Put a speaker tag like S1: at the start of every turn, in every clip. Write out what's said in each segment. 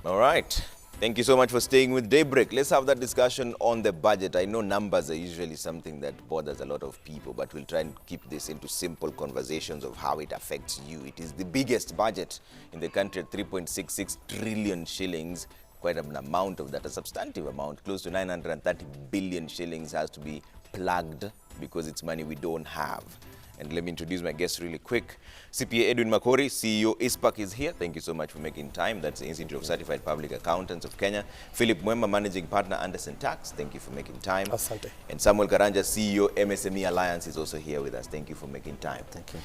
S1: All right. Thank you so much for staying with Daybreak. Let's have that discussion on the budget. I know numbers are usually something that bothers a lot of people, but we'll try and keep this into simple conversations of how it affects you. It is the biggest budget in the country at 3.66 trillion shillings. Quite an amount of that, a substantive amount, close to 930 billion shillings has to be plugged because it's money we don't have. And let me introduce my guest really quick. CPA Edwin Makori, CEO ISPAC is here. Thank you so much for making time. That's the Institute of Certified Public Accountants of Kenya. Philip Mwema, Managing Partner, Anderson Tax. Thank you for making time.
S2: Asante.
S1: And Samuel Karanja, CEO MSME Alliance is also here with us. Thank you for making time.
S2: Thank you.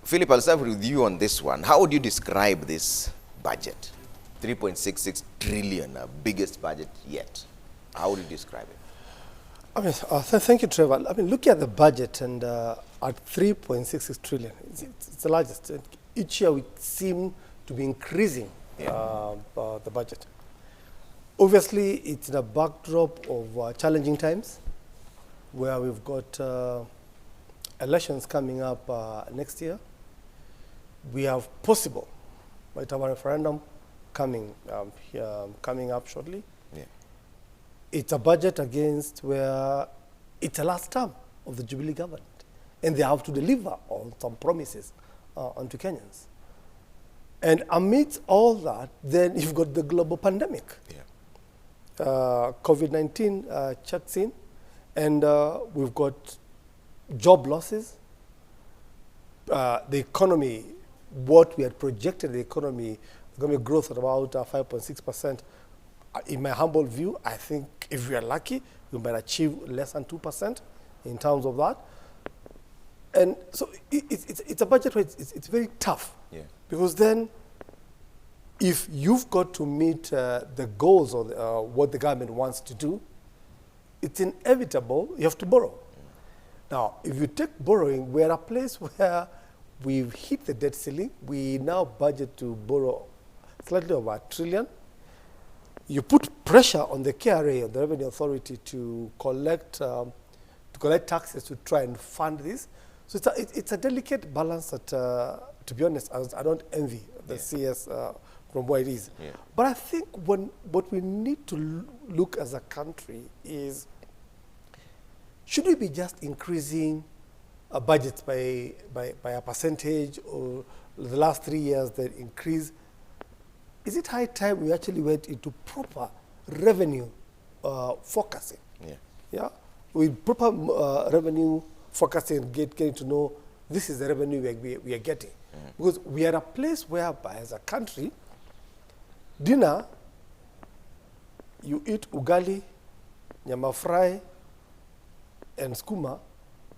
S1: Philip, I'll start with you on this one. How would you describe this budget? 3.66 trillion, our biggest budget yet. How would you describe it?
S2: I mean, thank you, Trevor. I mean, looking at the budget and at 3.66 trillion, it's the largest. Each year we seem to be increasing the budget. Obviously, it's in a backdrop of challenging times where we've got elections coming up next year. We have possible, might have a referendum coming up shortly. It's a budget against where it's the last term of the Jubilee government, and they have to deliver on some promises onto Kenyans. And amidst all that, then you've got the global pandemic. COVID-19 checks in, and we've got job losses. The economy, what we had projected the economy growth at about 5.6%. In my humble view, I think if we are lucky, we might achieve less than 2% in terms of that. And so it's a budget where it's very tough. Because then if you've got to meet the goals or what the government wants to do, it's inevitable you have to borrow. Now, if you take borrowing, we're at a place where we've hit the debt ceiling. We now budget to borrow slightly over $1 trillion. You put pressure on the KRA, the Revenue Authority, to collect taxes to try and fund this. So it's a delicate balance that, to be honest, I don't envy the CS from where it is. But I think what we need to look as a country is, should we be just increasing budgets by a percentage, or the last 3 years that increase? Is it high time we actually went into proper revenue forecasting? With proper revenue forecasting, getting to know this is the revenue we are getting. Because we are a place whereby, as a country, dinner, you eat ugali, nyama fry, and skuma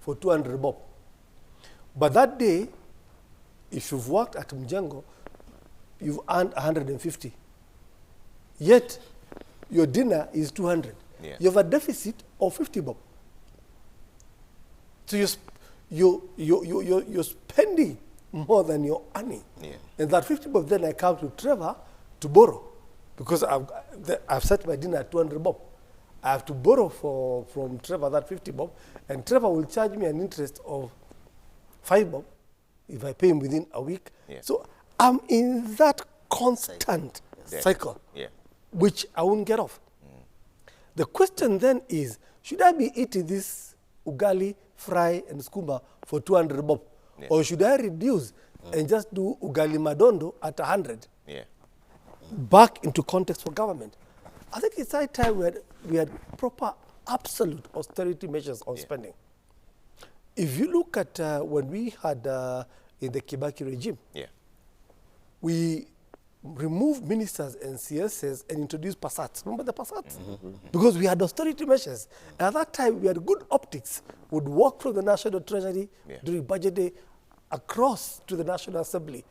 S2: for 200 bob. But that day, if you've worked at Mjengo, you've earned 150. Yet, your dinner is 200. You have a deficit of 50 bob. So you're spending more than you're earning. And that 50 bob, then I come to Trevor to borrow, because I've set my dinner at 200 bob. I have to borrow from Trevor that 50 bob, and Trevor will charge me an interest of 5 bob if I pay him within a week. So I'm in that constant cycle, which I won't get off. The question then is, should I be eating this ugali, fry, and skuma for 200 bob? Or should I reduce and just do ugali madondo at 100? Back into context for government. I think it's high time we had proper, absolute austerity measures on spending. If you look at when we had in the Kibaki regime, we removed ministers and CSs and introduced PASATs. Remember the PASATs? Because we had austerity measures. And at that time, we had good optics. Would walk from the National Treasury during budget day across to the National Assembly,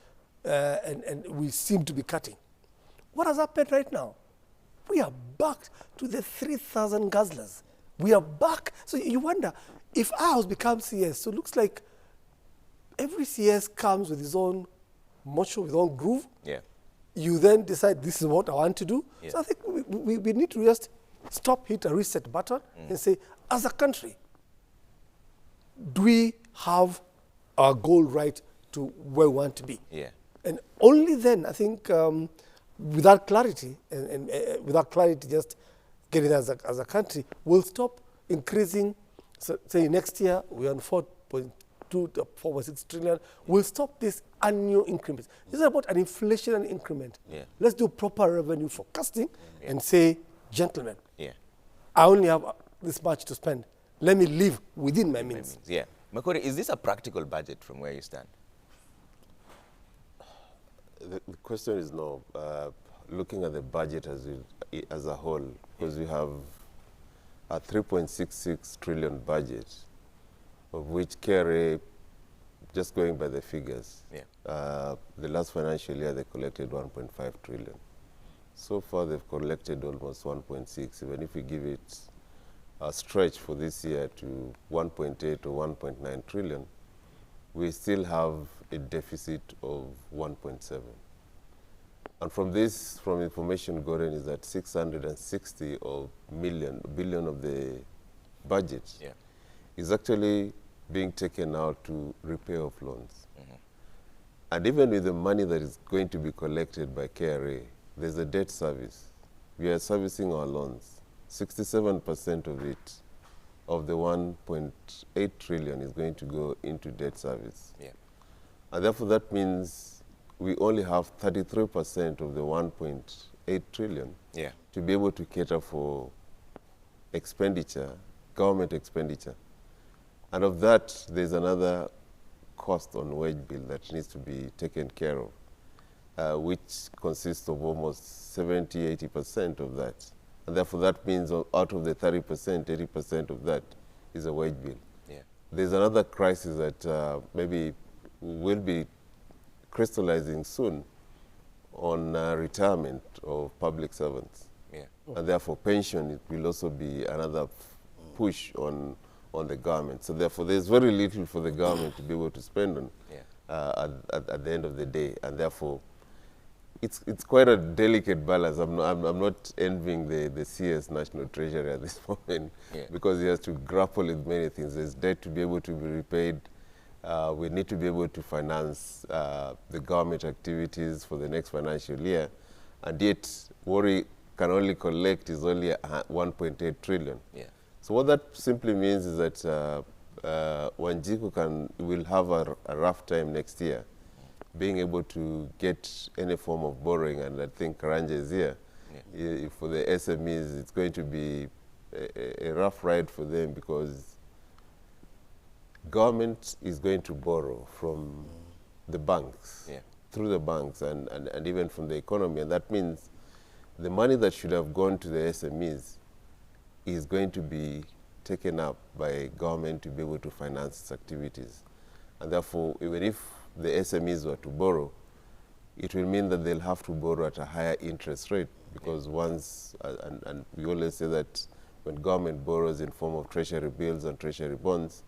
S2: and we seem to be cutting. What has happened right now? We are back to the 3,000 guzzlers. We are back. So you wonder, if ours becomes CS, so it looks like every CS comes with his own motion, with his own groove. You then decide, this is what I want to do. So I think we need to just stop, hit a reset button, and say, as a country, do we have our goal right to where we want to be? And only then, I think, without clarity, and without clarity just getting as a country, we'll stop increasing. So, say next year we're on 4.2 to 4.6 trillion. We'll stop this annual increments. This is about an inflationary increment.
S1: Yeah.
S2: Let's do proper revenue forecasting and say, gentlemen,
S1: Yeah.
S2: I only have this much to spend. Let me live within my means.
S1: Yeah. Makore, is this a practical budget from where you stand?
S3: The question is no. Looking at the budget as a whole, because we have a 3.66 trillion budget, of which KRA, just going by the figures, the last financial year they collected 1.5 trillion. So far they've collected almost 1.6. Even if we give it a stretch for this year to 1.8 or 1.9 trillion, we still have a deficit of 1.7. And from this, from information gotten, is that 660 billion of the budget is actually being taken out to repay off loans. And even with the money that is going to be collected by KRA, there's a debt service. We are servicing our loans. 67% of it, of the 1.8 trillion, is going to go into debt service. And therefore that means we only have 33% of the 1.8 trillion to be able to cater for expenditure, government expenditure. And of that, there's another cost on wage bill that needs to be taken care of, which consists of almost 70–80% of that. And therefore that means out of the 30%, 80% of that is a wage bill. There's another crisis that maybe will be crystallizing soon on retirement of public servants. And therefore pension, it will also be another push on the government. So therefore there's very little for the government to be able to spend on at the end of the day. And therefore it's quite a delicate balance. I'm not envying the CS National Treasury at this moment because he has to grapple with many things. There's debt to be able to be repaid. We need to be able to finance the government activities for the next financial year, and yet what we can only collect is only 1.8 trillion. So what that simply means is that Wanjiku will have a rough time next year being able to get any form of borrowing, and I think Karanja is here. For the SMEs, it's going to be a rough ride for them because government is going to borrow from the banks, through the banks, and even from the economy. And that means the money that should have gone to the SMEs is going to be taken up by government to be able to finance its activities. And therefore, even if the SMEs were to borrow, it will mean that they'll have to borrow at a higher interest rate because once, and we always say that when government borrows in form of treasury bills and treasury bonds,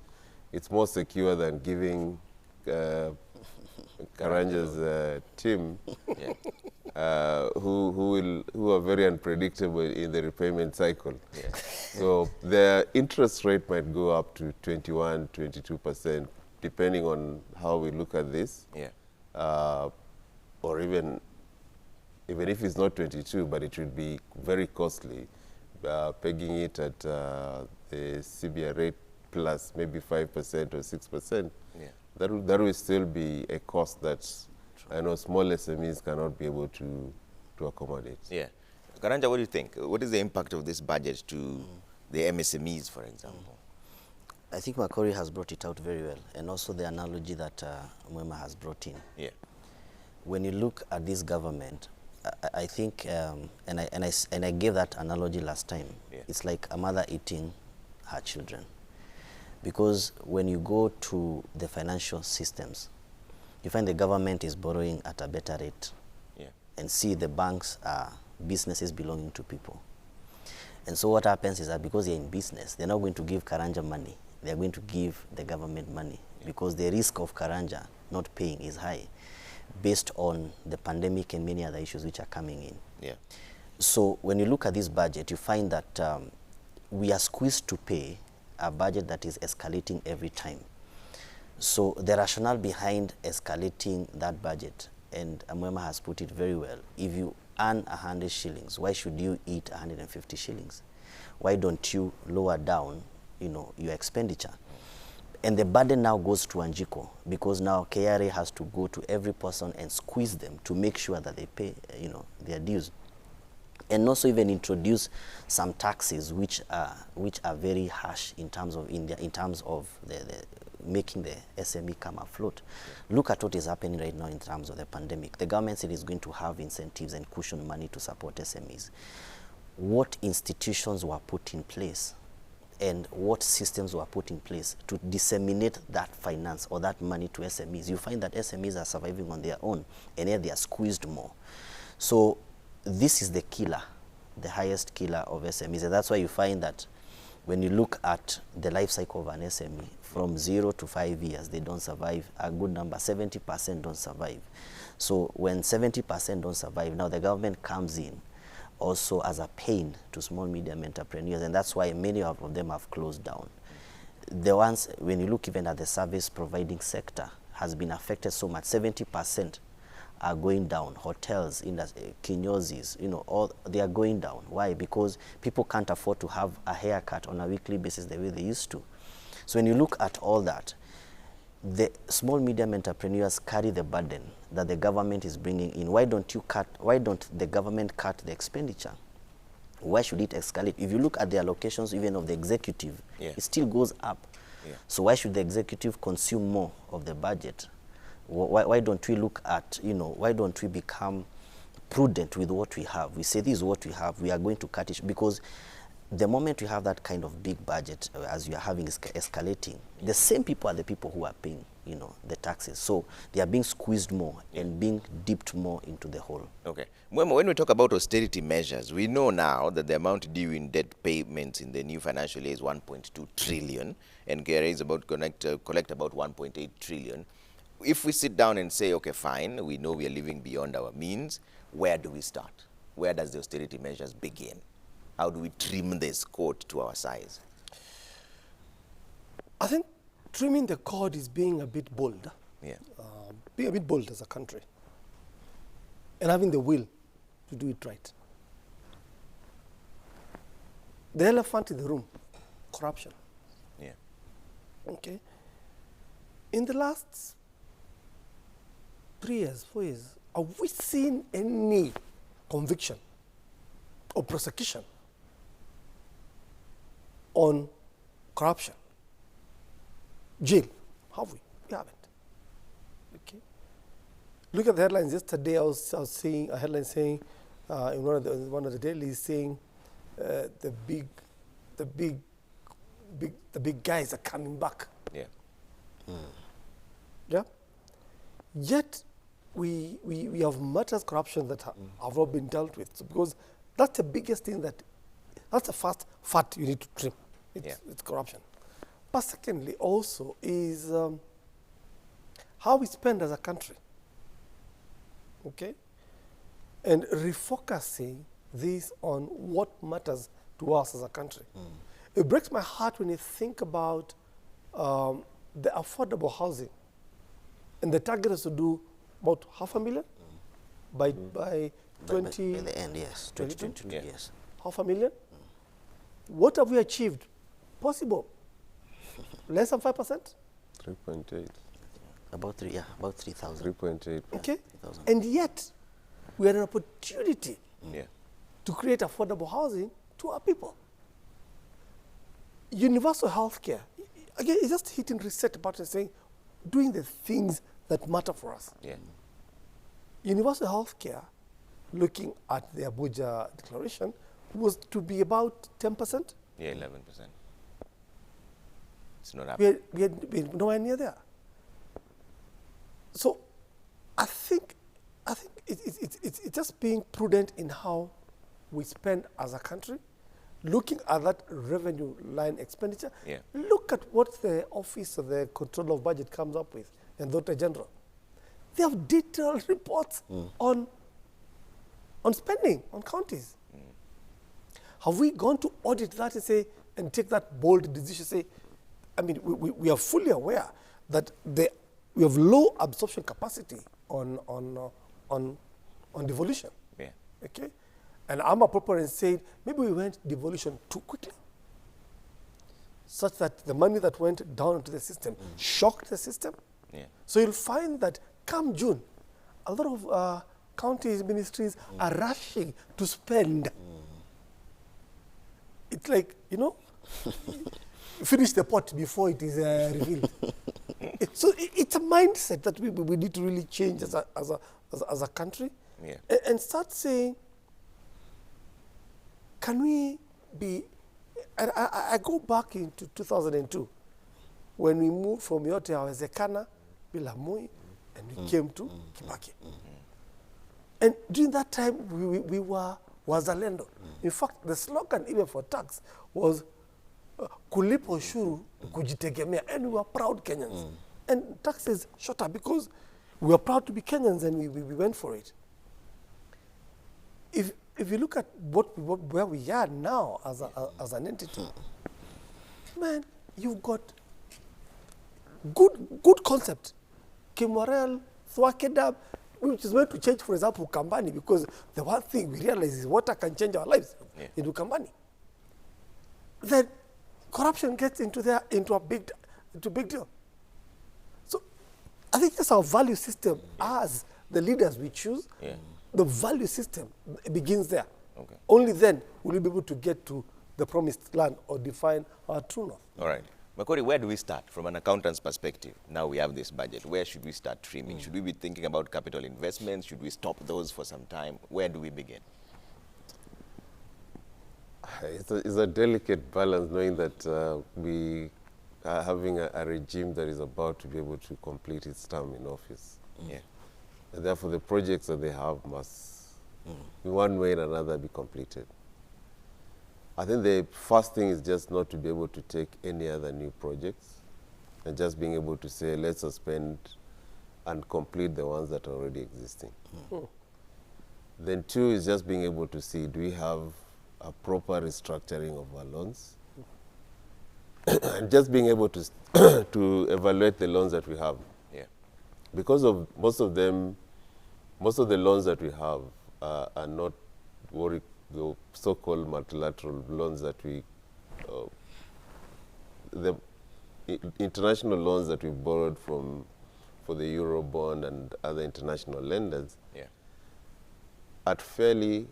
S3: it's more secure than giving Karanja's team, who are very unpredictable in the repayment cycle. So their interest rate might go up to 21–22%, depending on how we look at this. Or even if it's not 22, but it will be very costly, pegging it at the CBR rate plus maybe 5% or 6%, that will still be a cost that I know small SMEs cannot be able to accommodate.
S1: Karanja, what do you think? What is the impact of this budget to the MSMEs, for example?
S4: I think Makori has brought it out very well, and also the analogy that Mwema has brought in. When you look at this government, I think, and I gave that analogy last time, it's like a mother eating her children. Because when you go to the financial systems, you find the government is borrowing at a better rate, and see the banks are businesses belonging to people. And so what happens is that because they're in business, they're not going to give Karanja money. They're going to give the government money because the risk of Karanja not paying is high based on the pandemic and many other issues which are coming in. So when you look at this budget, you find that we are squeezed to pay a budget that is escalating every time. So the rationale behind escalating that budget, and Mwema has put it very well, if you earn 100 shillings, why should you eat 150 shillings? Why don't you lower down, your expenditure? And the burden now goes to Anjiko, because now KRA has to go to every person and squeeze them to make sure that they pay, their dues. And also even introduce some taxes which are very harsh in terms of India, in terms of the making the SME come afloat. Look at what is happening right now in terms of the pandemic. The government said it's going to have incentives and cushion money to support SMEs. What institutions were put in place and what systems were put in place to disseminate that finance or that money to SMEs? You find that SMEs are surviving on their own, and yet they are squeezed more. So this is the killer, the highest killer of SMEs. And that's why you find that when you look at the life cycle of an SME, from 0 to 5 years, they don't survive. A good number, 70% don't survive. So when 70% don't survive, now the government comes in also as a pain to small, medium entrepreneurs, and that's why many of them have closed down. The ones, when you look even at the service providing sector, has been affected so much. 70% are going down. Hotels, kinyozis, all they are going down. Why? Because people can't afford to have a haircut on a weekly basis the way they used to. So when you look at all that, the small, medium entrepreneurs carry the burden that the government is bringing in. Why don't the government cut the expenditure? Why should it escalate? If you look at the allocations even of the executive, it still goes up. Yeah. So why should the executive consume more of the budget? Why don't we look at, why don't we become prudent with what we have? We say this is what we have, we are going to cut it, because the moment you have that kind of big budget, as you are having escalating, the same people are the people who are paying, the taxes. So they are being squeezed more and being dipped more into the hole. Okay.
S1: When we talk about austerity measures, we know now that the amount due in debt payments in the new financial year is 1.2 trillion, and KRA is about to collect about 1.8 trillion. If we sit down and say, okay, fine, we know we are living beyond our means, where do we start? Where does the austerity measures begin? How do we trim this cord to our size?
S2: I think trimming the cord is being a bit bold.
S1: Yeah.
S2: Being a bit bold as a country. And having the will to do it right. The elephant in the room, corruption.
S1: Yeah.
S2: Okay. In the last 3 years, 4 years, have we seen any conviction or prosecution on corruption? Jail? Have we? We haven't. Okay. Look at the headlines. Yesterday, I was seeing a headline saying, in one of the dailies, saying the big guys are coming back.
S1: Yeah.
S2: Yeah. Yet we have matters corruption that have not been dealt with. So because that's the biggest thing that's the first fat you need to trim. It's corruption. But secondly, also is how we spend as a country. Okay, and refocusing this on what matters to us as a country. It breaks my heart when you think about the affordable housing, and the target is to do about 500,000 by 20.
S4: By the end, yes, 2022, yes.
S2: 500,000. What have we achieved? Possible. Less than 5%.
S3: 3.8.
S4: About 3,000.
S3: 3.8.
S2: Okay.
S4: 3,000.
S2: And yet, we had an opportunity
S1: Yeah.
S2: to create affordable housing to our people. Universal healthcare. Again, it's just hitting reset button saying, doing the things that matter for us.
S1: Yeah.
S2: Universal healthcare, looking at the Abuja declaration, was to be about 10%.
S1: Yeah, 11%. It's not happening.
S2: We're nowhere near there. So I think it's just being prudent in how we spend as a country, looking at that revenue line expenditure.
S1: Yeah.
S2: Look at what the Office of the Controller of Budget comes up with, and Director General. They have detailed reports on spending, on counties. Have we gone to audit that and say, and take that bold decision, say, I mean, we are fully aware that we have low absorption capacity on devolution.
S1: Yeah.
S2: Okay? And I'm a proponent saying maybe we went devolution too quickly, such that the money that went down into the system shocked the system.
S1: Yeah.
S2: So you'll find that come June, a lot of county ministries are rushing to spend. It's like, you know, finish the pot before it is revealed. So it's a mindset that we need to really change as a country.
S1: Yeah.
S2: And start saying, can we be, I go back into 2002 when we moved from Yote Awezekana, Bilamui, and we came to Kibaki. And during that time, we were wazalendo. In fact, the slogan even for tax was kulipa ushuru kujitegemea, and we were proud Kenyans. And taxes shot up because we were proud to be Kenyans, and we went for it. If you look at where we are now as an entity, man, you've got good concept. Kimorel, Thwakedab, which is going to change, for example, Kambani, because the one thing we realize is water can change our lives into Kambani. Then corruption gets into a big deal. So I think that's our value system as the leaders we choose.
S1: Yeah.
S2: The value system begins there.
S1: Okay.
S2: Only then will we be able to get to the promised land or define our true north.
S1: All right. Makori, where do we start from an accountant's perspective? Now we have this budget. Where should we start trimming? Should we be thinking about capital investments? Should we stop those for some time? Where do we begin?
S3: It's a delicate balance, knowing that we are having a regime that is about to be able to complete its term in office.
S1: Yeah.
S3: And therefore, the projects that they have must, in one way or another, be completed. I think the first thing is just not to be able to take any other new projects and just being able to say, let's suspend and complete the ones that are already existing. Then two is just being able to see, do we have a proper restructuring of our loans? And just being able to, to evaluate the loans that we have.
S1: Yeah.
S3: Because of most of the loans that we have are not what the so-called multilateral loans that we, the international loans that we borrowed from for the Eurobond and other international lenders, at fairly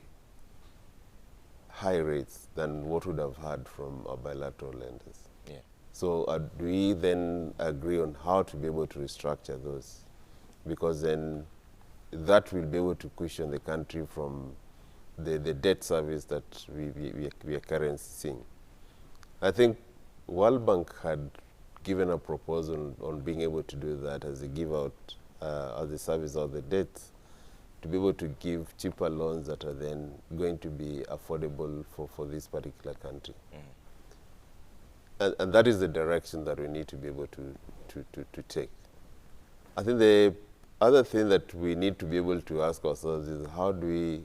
S3: high rates than what would have had from our bilateral lenders.
S1: Yeah.
S3: So do we then agree on how to be able to restructure those? Because then that will be able to cushion the country from the debt service that we are currently seeing. I think World Bank had given a proposal on being able to do that as they give out, as the service of the debt, to be able to give cheaper loans that are then going to be affordable for this particular country. And that is the direction that we need to be able to take. I think the other thing that we need to be able to ask ourselves is, how do we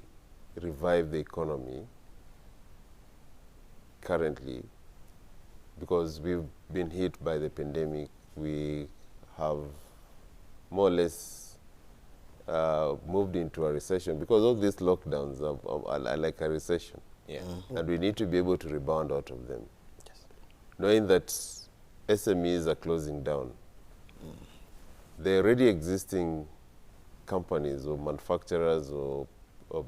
S3: revive the economy currently? Because we've been hit by the pandemic. We have more or less moved into a recession because all these lockdowns are like a recession.
S1: Yeah.
S3: And we need to be able to rebound out of them. Knowing that SMEs are closing down. The already existing companies or manufacturers or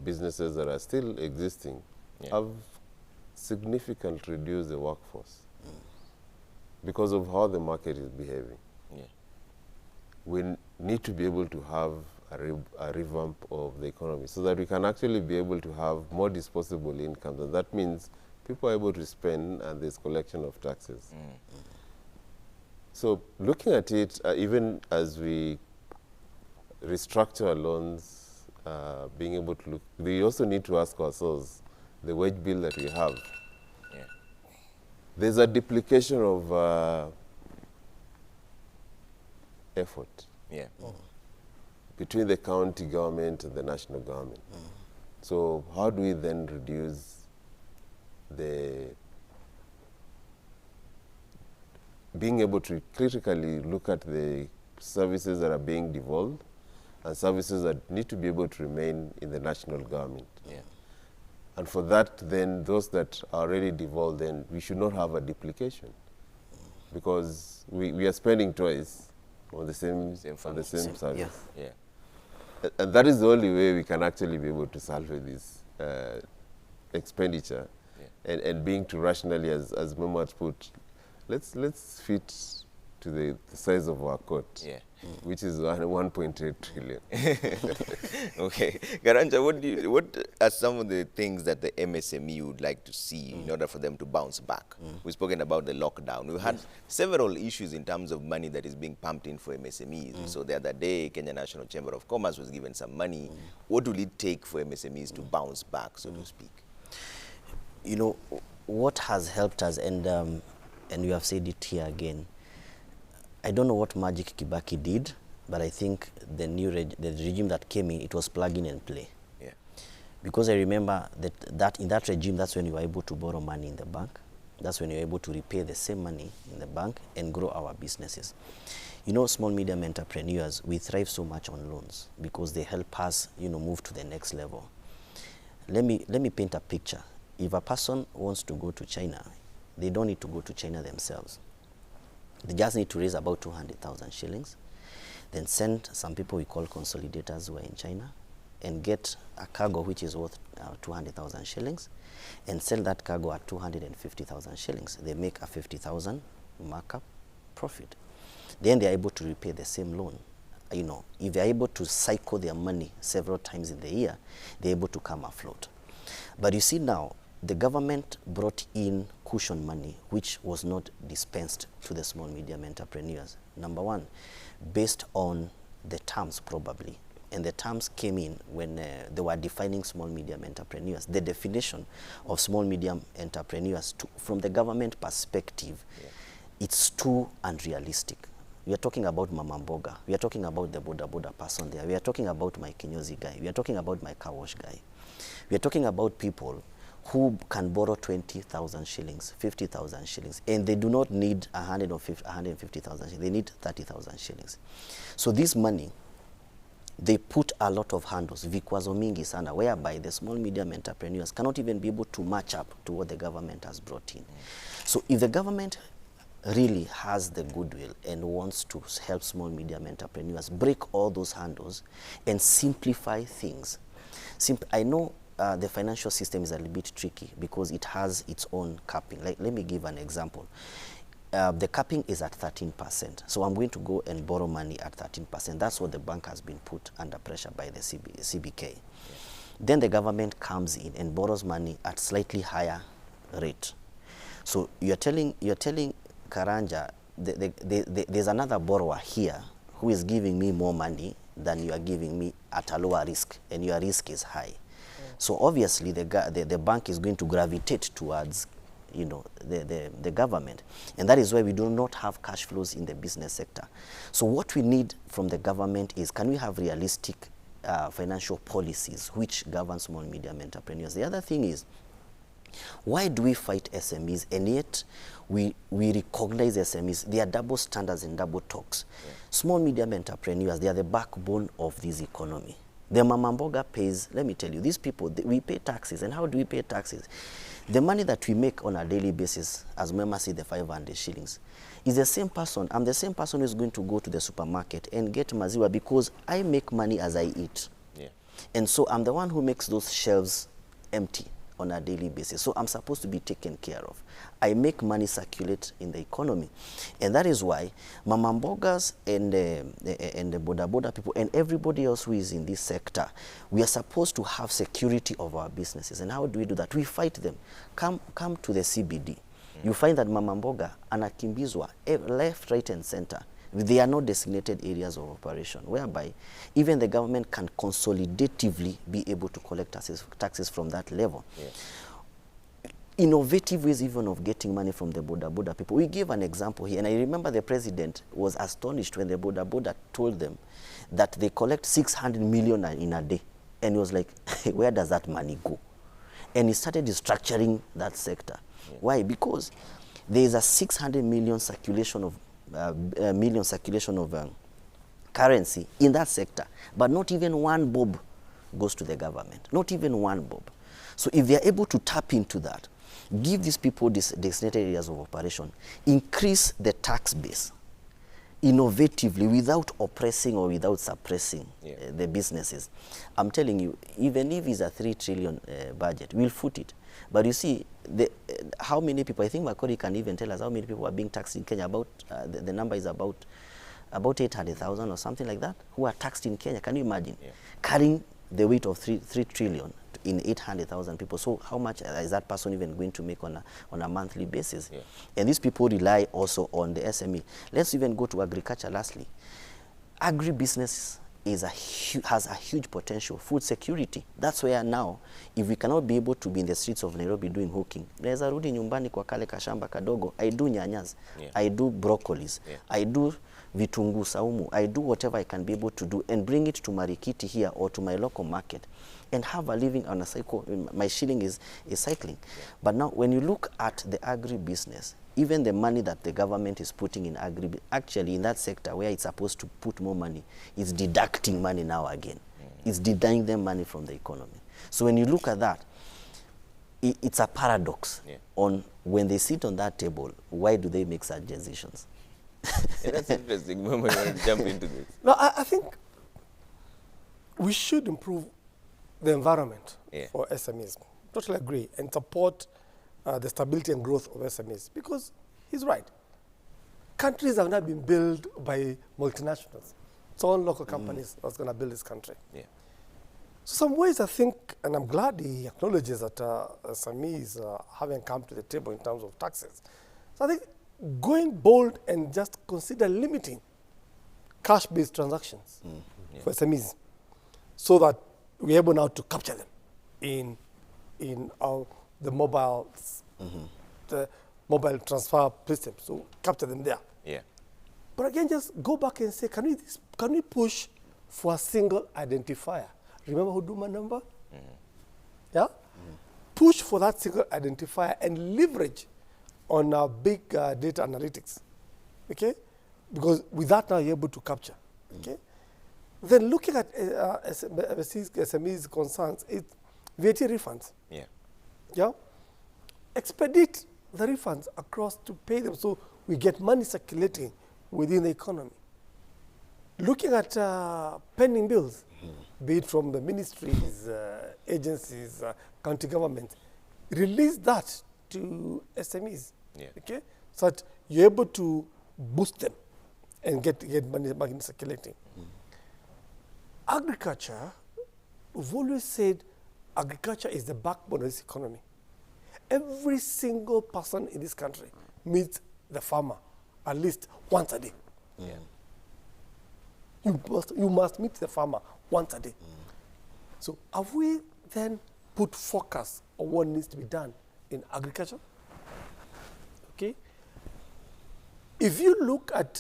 S3: businesses that are still existing have significantly reduced the workforce because of how the market is behaving. We need to be able to have a revamp of the economy so that we can actually be able to have more disposable incomes. And that means people are able to spend and there's collection of taxes. So looking at it, even as we restructure our loans, being able to look, we also need to ask ourselves, the wage bill that we have, there's a duplication of effort between the county government and the national government. So how do we then reduce the being able to critically look at the services that are being devolved and services that need to be able to remain in the national government.
S1: Yeah.
S3: And for that, then those that are already devolved, then we should not have a duplication, because we are spending twice on the same service.
S4: Yeah.
S1: Yeah.
S3: And that is the only way we can actually be able to salvage this expenditure, and being to rationally, as Mehmet put, let's fit to the size of our court, which is 1.8 trillion.
S1: Okay, Garanja, what are some of the things that the MSME would like to see in order for them to bounce back? We've spoken about the lockdown. We've had several issues in terms of money that is being pumped in for MSMEs. So the other day, Kenya National Chamber of Commerce was given some money. What will it take for MSMEs to bounce back, so to speak?
S4: You know, what has helped us, and we have said it here again, I don't know what magic Kibaki did, but I think the the regime that came in, it was plug in and play.
S1: Yeah.
S4: Because I remember that in that regime, that's when you were able to borrow money in the bank. That's when you were able to repay the same money in the bank and grow our businesses. You know, small medium entrepreneurs, we thrive so much on loans because they help us, you know, move to the next level. Let me paint a picture. If a person wants to go to China, they don't need to go to China themselves. They just need to raise about 200,000 shillings, then send some people we call consolidators who are in China, and get a cargo which is worth 200,000 shillings, and sell that cargo at 250,000 shillings. They make a 50,000 markup profit. Then they are able to repay the same loan. You know, if they are able to cycle their money several times in the year, they are able to come afloat. But you see now, the government brought in cushion money, which was not dispensed to the small medium entrepreneurs. Number one, based on the terms probably. And the terms came in when they were defining small medium entrepreneurs. The definition of small medium entrepreneurs from the government perspective, it's too unrealistic. We are talking about Mama Mboga. We are talking about the boda person there. We are talking about my kinyozi guy. We are talking about my car wash guy. We are talking about people who can borrow 20,000 shillings, 50,000 shillings, and they do not need 150,000 shillings. They need 30,000 shillings. So this money, they put a lot of handles, vikwazo mingi sana, whereby the small medium entrepreneurs cannot even be able to match up to what the government has brought in. So if the government really has the goodwill and wants to help small medium entrepreneurs break all those handles and simplify things. I know the financial system is a little bit tricky because it has its own capping. Like, let me give an example. The capping is at 13%. So I'm going to go and borrow money at 13%. That's what the bank has been put under pressure by the CBK. Yeah. Then the government comes in and borrows money at slightly higher rate. So you're telling Karanja, there's another borrower here who is giving me more money than you are giving me at a lower risk, and your risk is high. So obviously the bank is going to gravitate towards, you know, the government. And that is why we do not have cash flows in the business sector. So what we need from the government is, can we have realistic financial policies which govern small and medium entrepreneurs? The other thing is, why do we fight SMEs and yet we recognize SMEs? They are double standards and double talks. Yeah. Small medium entrepreneurs, they are the backbone of this economy. The Mama Mboga pays, let me tell you, these people, we pay taxes. And how do we pay taxes? The money that we make on a daily basis, as Mema said, the 500 shillings, is the same person. I'm the same person who is going to go to the supermarket and get maziwa because I make money as I eat. Yeah. And so I'm the one who makes those shelves empty on a daily basis. So I'm supposed to be taken care of. I make money circulate in the economy. And that is why Mama Mbogas and the boda people and everybody else who is in this sector, we are supposed to have security of our businesses. And how do we do that? We fight them. Come to the CBD. You find that Mama Mboga anakimbizwa left, right, and center. They are not designated areas of operation, whereby even the government can consolidatively be able to collect taxes from that level. Yeah. Innovative ways even of getting money from the boda people. We give an example here, and I remember the president was astonished when the boda told them that they collect 600 million in a day. And he was like, where does that money go? And he started restructuring that sector. Yeah. Why? Because there is a 600 million circulation of currency in that sector, but not even one bob goes to the government, not even one bob. So if they are able to tap into that, give these people designated areas of operation, increase the tax base innovatively without oppressing or without suppressing the businesses. I'm telling you, even if it's a 3 trillion budget, we'll foot it. But you see, how many people, I think Makori can even tell us how many people are being taxed in Kenya. About the number is about 800,000 or something like that, who are taxed in Kenya. Can you imagine? Carrying the weight of 3 trillion in 800,000 people. So how much is that person even going to make on a monthly basis? And these people rely also on the SME. Let's even go to agriculture lastly. Agribusiness has a huge potential. Food security. That's where now, if we cannot be able to be in the streets of Nairobi doing hawking, naweza rudi nyumbani kwa kale kashamba kadogo, I do nyanyas, I do broccolis, I do vitunguu saumu, I do whatever I can be able to do and bring it to Marikiti here or to my local market and have a living on a cycle. My shilling is cycling. But now when you look at the agri-business, even the money that the government is putting in actually in that sector where it's supposed to put more money, it's deducting money now again. It's denying them money from the economy. So when you look at that, it's a paradox on when they sit on that table, why do they make such decisions?
S1: That's interesting. When we want to jump into this.
S2: No, I think we should improve the environment for SMEs. Totally agree. And support the stability and growth of SMEs. Because he's right. Countries have not been built by multinationals. It's all local companies that's going to build this country. So some ways I think, and I'm glad he acknowledges that SMEs haven't come to the table in terms of taxes. So I think going bold and just consider limiting cash-based transactions for SMEs so that we're able now to capture them in the mobile transfer system. So capture them there. But again, just go back and say, can we push for a single identifier? Remember Huduma number? Push for that single identifier and leverage on our big data analytics, okay? Because with that now you're able to capture, okay? Then looking at SMEs concerns, it's VAT refunds. Expedite the refunds across to pay them so we get money circulating within the economy. Looking at pending bills, be it from the ministries, agencies, county governments, release that to SMEs, okay? So that you're able to boost them and get money circulating. Agriculture, we've always said agriculture is the backbone of this economy. Every single person in this country meets the farmer at least once a day. You must meet the farmer once a day. So have we then put focus on what needs to be done in agriculture? Okay. If you look at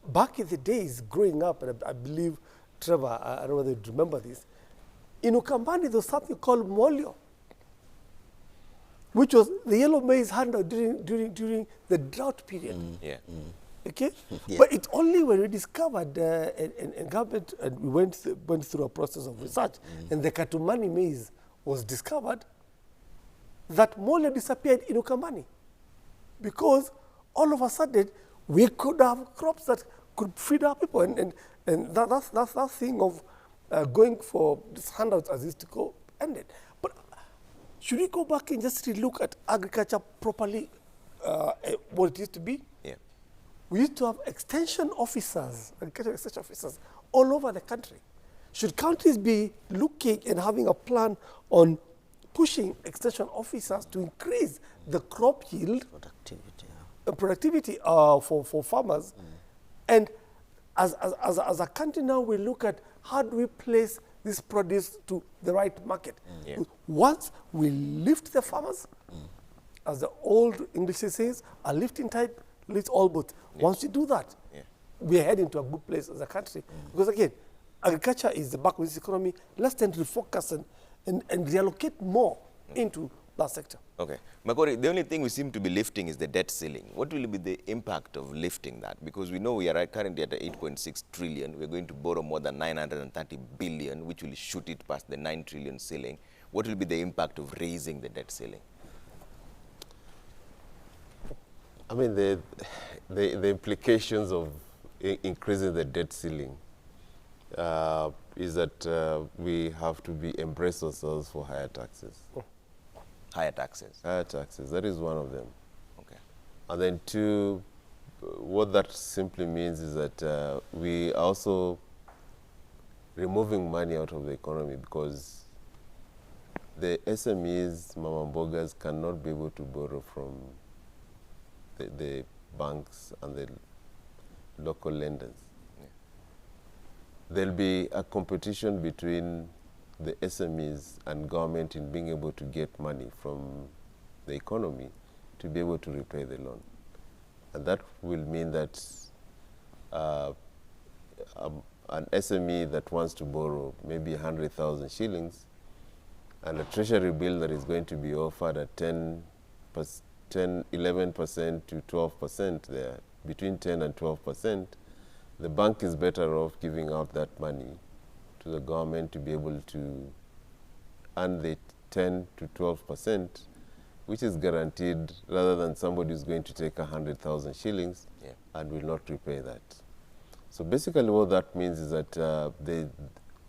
S2: back in the days growing up, and I believe, Trevor, I don't know whether you remember this, in Ukambani there was something called molio, which was the yellow maize handled during the drought period. Okay? But it's only when we discovered and government, and we went through a process of research, and the Katumani maize was discovered, that molio disappeared in Ukambani. Because all of a sudden, we could have crops that could feed our people. And that's that thing of going for these handouts as is to go ended. But should we go back and just look at agriculture properly, what it used to be? We used to have extension officers, agricultural extension officers, all over the country. Should countries be looking and having a plan on pushing extension officers to increase the crop yield, productivity for farmers? And as a country now, we look at how do we place this produce to the right market. Once we lift the farmers, as the old English says, a lifting tide lifts all boats. Once you do that, we are heading to a good place as a country. Because again, agriculture is the backbone of this economy. Let's then refocus and reallocate more into that sector.
S1: Okay. Makori, the only thing we seem to be lifting is the debt ceiling. What will be the impact of lifting that? Because we know we are currently at 8.6 trillion. We're going to borrow more than 930 billion, which will shoot it past the 9 trillion ceiling. What will be the impact of raising the debt ceiling?
S3: I mean, the implications of increasing the debt ceiling is that we have to embrace ourselves for higher taxes.
S1: Higher taxes?
S3: Higher taxes, that is one of them.
S1: Okay.
S3: And then two, what that simply means is that we are also removing money out of the economy, because the SMEs, Mama Mbogas, cannot be able to borrow from the banks and the local lenders.
S1: Yeah.
S3: There'll be a competition between the SMEs and government in being able to get money from the economy to be able to repay the loan. And that will mean that an SME that wants to borrow maybe 100,000 shillings, and a treasury bill that is going to be offered at 11% to 12% there, between 10 and 12%, the bank is better off giving out that money to the government to be able to earn the 10 to 12%, which is guaranteed, rather than somebody who's going to take 100,000 shillings and will not repay that. So basically what that means is that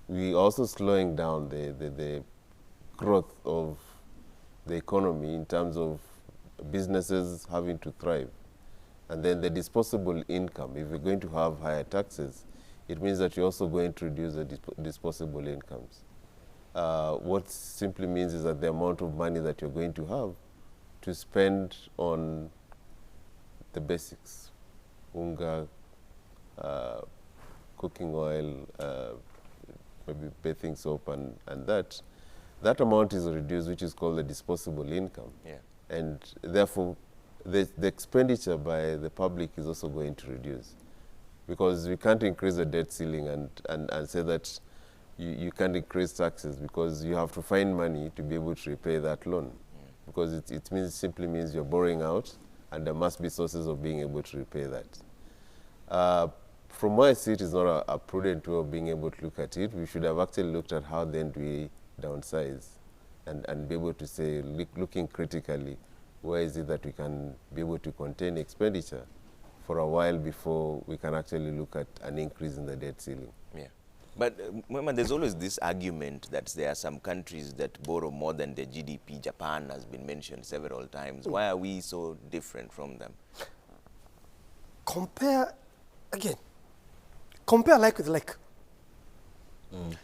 S3: we also slowing down the growth of the economy in terms of businesses having to thrive. And then the disposable income, if we're going to have higher taxes, it means that you're also going to reduce the disposable incomes. What simply means is that the amount of money that you're going to have to spend on the basics, unga, cooking oil, maybe bathing soap, and that amount is reduced, which is called the disposable income.
S1: Yeah.
S3: And therefore, the expenditure by the public is also going to reduce, because we can't increase the debt ceiling and say that you can't increase taxes, because you have to find money to be able to repay that loan. Because it simply means you're borrowing out, and there must be sources of being able to repay that. From where I see it, is not a prudent way of being able to look at it. We should have actually looked at how then do we downsize and be able to say, looking critically, where is it that we can be able to contain expenditure for a while before we can actually look at an increase in the debt ceiling.
S1: Yeah. But there's always this argument that there are some countries that borrow more than the GDP. Japan has been mentioned several times. Why are we so different from them?
S2: Compare like with like.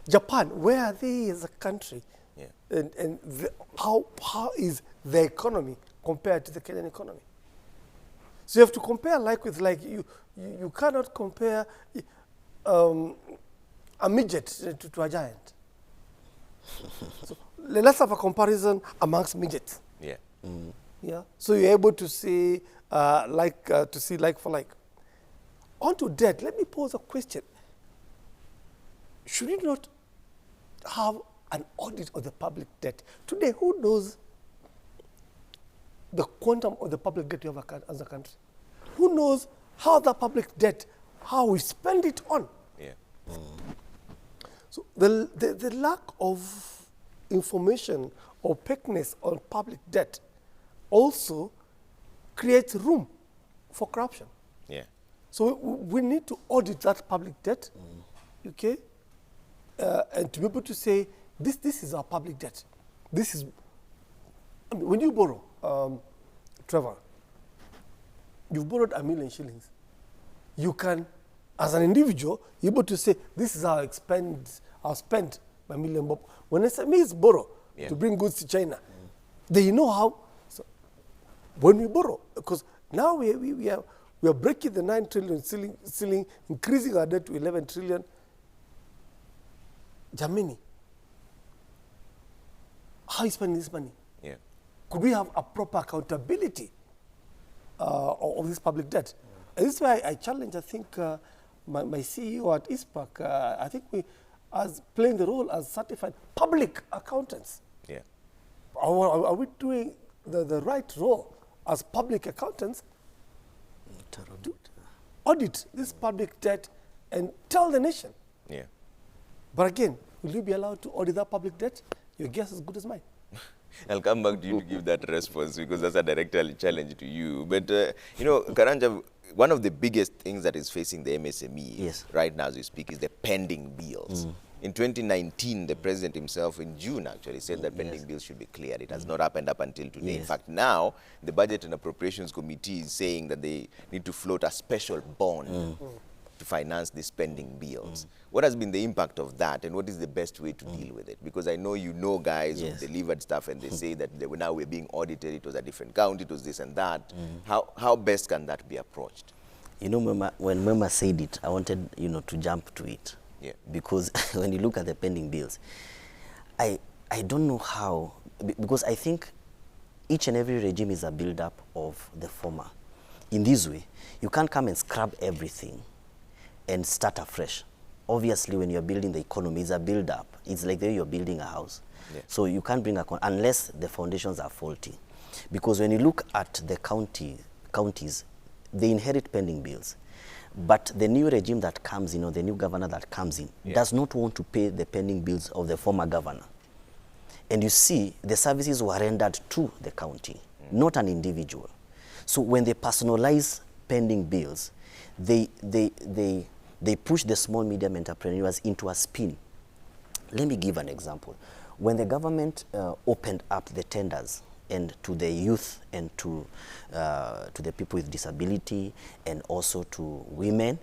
S2: Japan, where are they as a country?
S1: Yeah.
S2: And how is their economy compared to the Kenyan economy? So you have to compare like with like. You cannot compare a midget to a giant. So let's have a comparison amongst midgets.
S1: Yeah.
S2: Yeah. So you're able to see like for like. On to debt, let me pose a question. Should we not have an audit of the public debt? Today, who knows the quantum of the public debt you have as a country? Who knows how the public debt, how we spend it on?
S1: Yeah.
S2: So the lack of information or opaqueness on public debt also creates room for corruption.
S1: Yeah.
S2: So we need to audit that public debt, okay? And to be able to say, this is our public debt. This is, I mean, when you borrow, Trevor, you've borrowed 1 million shillings. You can, as an individual, you're able to say, this is our spent by million bob. When SMEs borrow to bring goods to China, they know how. So when we borrow, because now we are breaking the 9 trillion ceiling, increasing our debt to 11 trillion. Germany, how are you spending this money?
S1: Yeah.
S2: Could we have a proper accountability of this public debt? And this is why I challenge, I think, my CEO at ISPAC, I think we as playing the role as certified public accountants.
S1: Yeah.
S2: Are we doing the right role as public accountants to audit this public debt and tell the nation.
S1: Yeah.
S2: But again, will you be allowed to audit that public debt? Your guess is as good as mine.
S1: I'll come back to you to give that response because that's a direct challenge to you. But, you know, Karanja, one of the biggest things that is facing the MSME
S4: Yes.
S1: right now as we speak is the pending bills. In 2019, the president himself, in June actually, said that pending bills should be cleared. It has not happened up until today.
S4: Yes.
S1: In fact, now the Budget and Appropriations Committee is saying that they need to float a special bond to finance these pending bills. What has been the impact of that, and what is the best way to deal with it? Because I know you know guys
S4: Yes.
S1: who delivered stuff and they say that they were now we're being audited, it was a different county, it was this and that. How best can that be approached?
S4: You know, when Mema said it, I wanted, you know, to jump to it.
S1: Yeah.
S4: Because when you look at the pending bills, I don't know how, because I think each and every regime is a build-up of the former. In this way, you can't come and scrub everything and start afresh. Obviously, when you're building the economy, it's a build-up. It's like the way you're building a house.
S1: Yeah.
S4: So you can't bring unless the foundations are faulty. Because when you look at the counties, they inherit pending bills. But the new regime that comes in, or the new governor that comes in, does not want to pay the pending bills of the former governor. And you see, the services were rendered to the county, not an individual. So when they personalize pending bills, they push the small, medium entrepreneurs into a spin. Let me give an example. When the government opened up the tenders and to the youth and to the people with disability and also to women,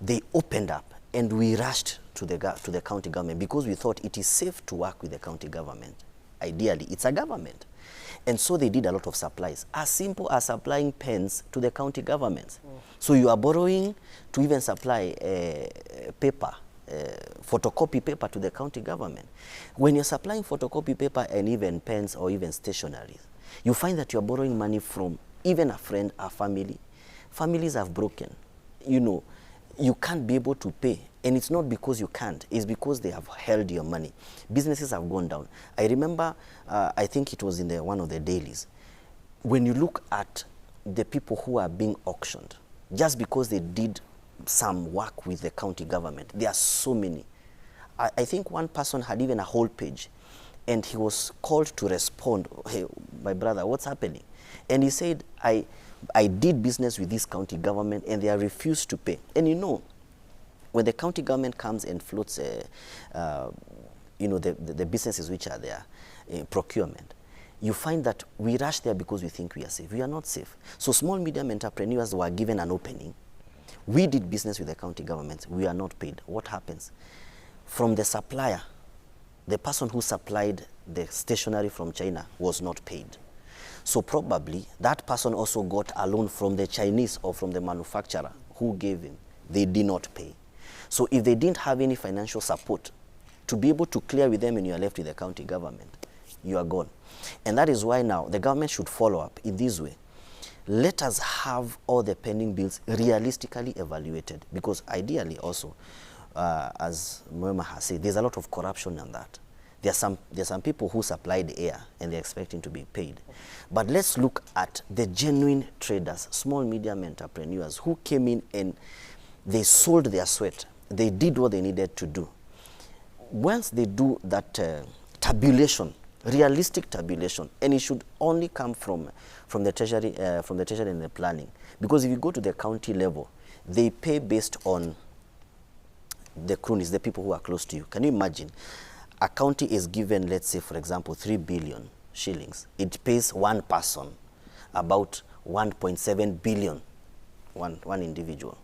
S4: they opened up and we rushed to the county government because we thought it is safe to work with the county government. Ideally, it's a government. And so they did a lot of supplies, as simple as supplying pens to the county governments. So you are borrowing to even supply paper, photocopy paper to the county government. When you're supplying photocopy paper and even pens or even stationery, you find that you're borrowing money from even a friend, a family. Families have broken. You know, you can't be able to pay. And it's not because you can't, it's because they have held your money. Businesses have gone down. I remember, I think it was in one of the dailies, when you look at the people who are being auctioned, just because they did some work with the county government, there are so many. I think one person had even a whole page, and he was called to respond, hey, my brother, what's happening? And he said, I did business with this county government, and they are refused to pay. And you know, when the county government comes and floats, you know, the businesses which are there, procurement, you find that we rush there because we think we are safe. We are not safe. So small, medium entrepreneurs were given an opening. We did business with the county government. We are not paid. What happens? From the supplier, the person who supplied the stationery from China was not paid. So probably that person also got a loan from the Chinese or from the manufacturer who gave him. They did not pay. So if they didn't have any financial support to be able to clear with them and you are left with the county government, you are gone. And that is why now the government should follow up in this way. Let us have all the pending bills realistically evaluated, because ideally also, as Moema has said, there's a lot of corruption in that. There's some people who supplied air and they're expecting to be paid. But let's look at the genuine traders, small, medium entrepreneurs who came in and they sold their sweat. They did what they needed to do. Once they do that tabulation, realistic tabulation, and it should only come from the treasury and the planning. Because if you go to the county level, they pay based on the cronies, the people who are close to you. Can you imagine? A county is given, let's say, for example, 3 billion shillings. It pays one person about 1.7 billion, one individual.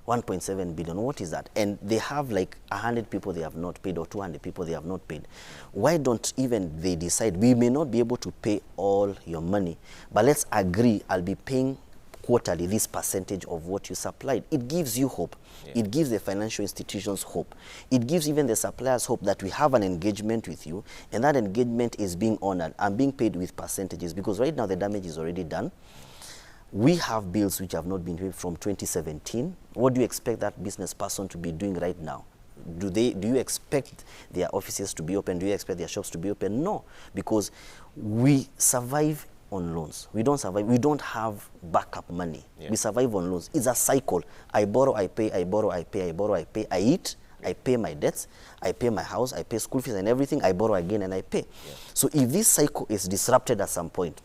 S4: 1.7 billion, what is that? And they have like 100 people they have not paid or 200 people they have not paid. Why don't even they decide, we may not be able to pay all your money, but let's agree I'll be paying quarterly this percentage of what you supplied. It gives you hope. Yeah. It gives the financial institutions hope. It gives even the suppliers hope that we have an engagement with you, and that engagement is being honored and being paid with percentages, because right now the damage is already done. We have bills which have not been paid from 2017. What do you expect that business person to be doing right now? Do you expect their offices to be open? Do you expect their shops to be open? No, because we survive on loans. We don't survive. We don't have backup money.
S1: Yeah.
S4: We survive on loans. It's a cycle. I borrow, I pay, I borrow, I pay, I borrow, I pay, I eat, I pay my debts, I pay my house, I pay school fees and everything, I borrow again and I pay.
S1: Yeah.
S4: So if this cycle is disrupted at some point,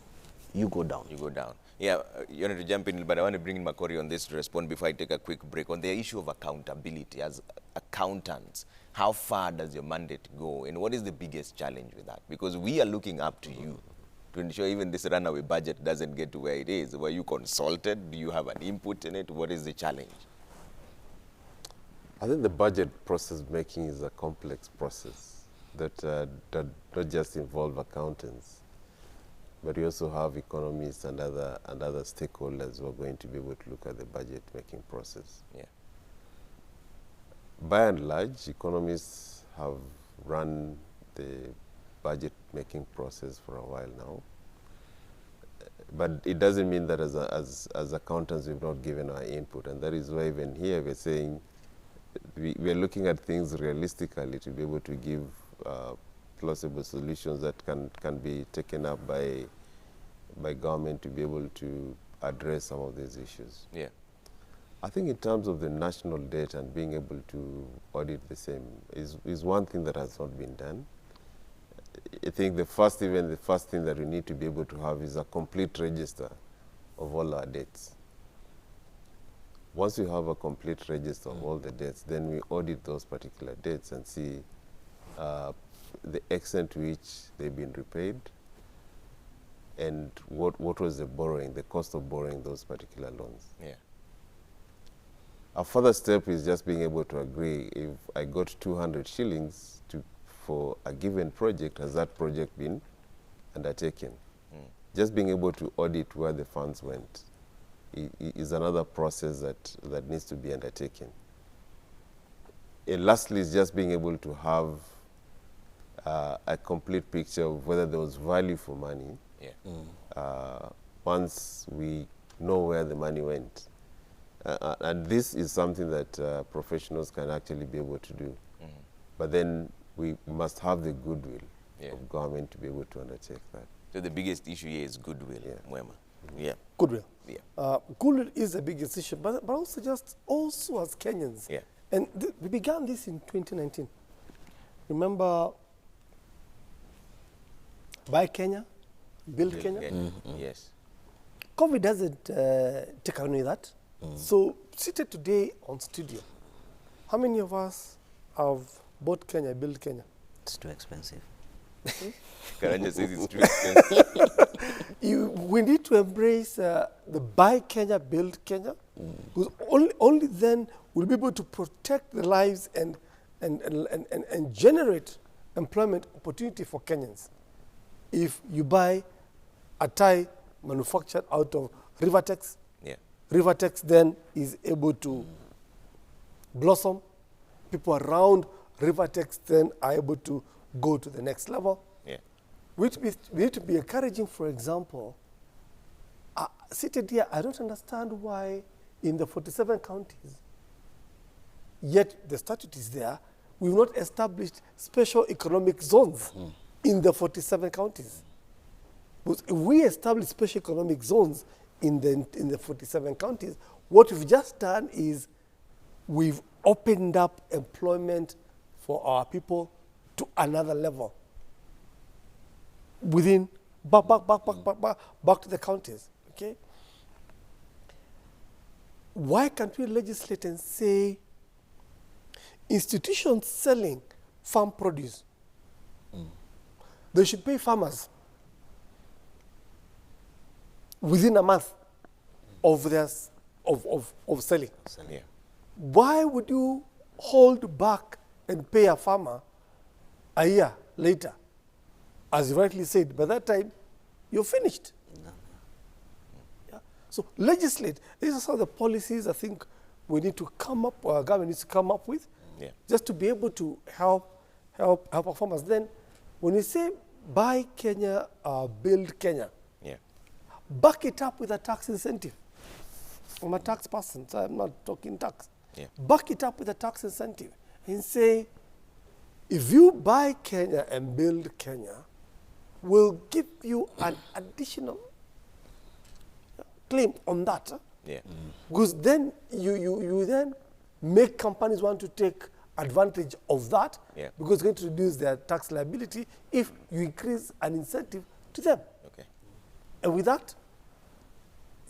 S4: you go down.
S1: You go down. Yeah, you wanted to jump in, but I want to bring in Makori on this to respond before I take a quick break. On the issue of accountability, as accountants, how far does your mandate go, and what is the biggest challenge with that? Because we are looking up to you to ensure even this runaway budget doesn't get to where it is. Were you consulted? Do you have an input in it? What is the challenge?
S3: I think the budget process making is a complex process that not just involve accountants, but we also have economists and other stakeholders who are going to be able to look at the budget making process.
S1: Yeah.
S3: By and large, economists have run the budget making process for a while now. But it doesn't mean that as accountants we've not given our input, and that is why even here we're saying we are looking at things realistically to be able to give plausible solutions that can be taken up by government to be able to address some of these issues.
S1: Yeah.
S3: I think in terms of the national debt and being able to audit the same is one thing that has not been done. I think the first thing that we need to be able to have is a complete register of all our debts. Once we have a complete register of all the debts, then we audit those particular debts and see the extent to which they've been repaid and what was the borrowing, the cost of borrowing those particular loans.
S1: Yeah.
S3: A further step is just being able to agree if I got 200 shillings for a given project, has that project been undertaken? Just being able to audit where the funds went is another process that needs to be undertaken. And lastly, is just being able to have a complete picture of whether there was value for money.
S1: Yeah.
S3: Once we know where the money went. And this is something that professionals can actually be able to do. But then we must have the goodwill of government to be able to undertake that.
S1: So the biggest issue here is goodwill, Mwema. Yeah.
S2: Goodwill.
S1: Yeah.
S2: Goodwill is the biggest issue, but also as Kenyans.
S1: Yeah.
S2: And we began this in 2019. Remember, Buy Kenya, Build Kenya?
S1: Yes.
S2: COVID doesn't take away that. So, seated today on studio, how many of us have bought Kenya, Build Kenya?
S4: It's too expensive.
S1: Karanja says it's too expensive.
S2: We need to embrace the Buy Kenya, Build Kenya. Because only then we'll be able to protect the lives and generate employment opportunity for Kenyans. If you buy a tie manufactured out of Rivertex, Rivertex then is able to blossom. People around Rivertex then are able to go to the next level.
S1: Yeah.
S2: We need to be encouraging, for example, seated here, I don't understand why in the 47 counties, yet the statute is there, we've not established special economic zones in the 47 counties. Because if we establish special economic zones in the 47 counties, what we've just done is we've opened up employment for our people to another level within back to the counties. Okay. Why can't we legislate and say institutions selling farm produce, they should pay farmers within a month of their of selling?
S1: Yeah.
S2: Why would you hold back and pay a farmer a year later? As you rightly said, by that time, you're finished. Yeah. So legislate. These are some of the policies I think we need to come up, our government needs to come up with, just to be able to help our farmers. Then, when you say buy Kenya, build Kenya, back it up with a tax incentive. I'm a tax person, so I'm not talking tax. Back it up with a tax incentive and say, if you buy Kenya and build Kenya, we'll give you an additional claim on that.
S1: Yeah.
S2: Because then you then make companies want to take advantage of that,
S1: Yeah.
S2: because it's going to reduce their tax liability if you increase an incentive to them.
S1: Okay.
S2: And with that,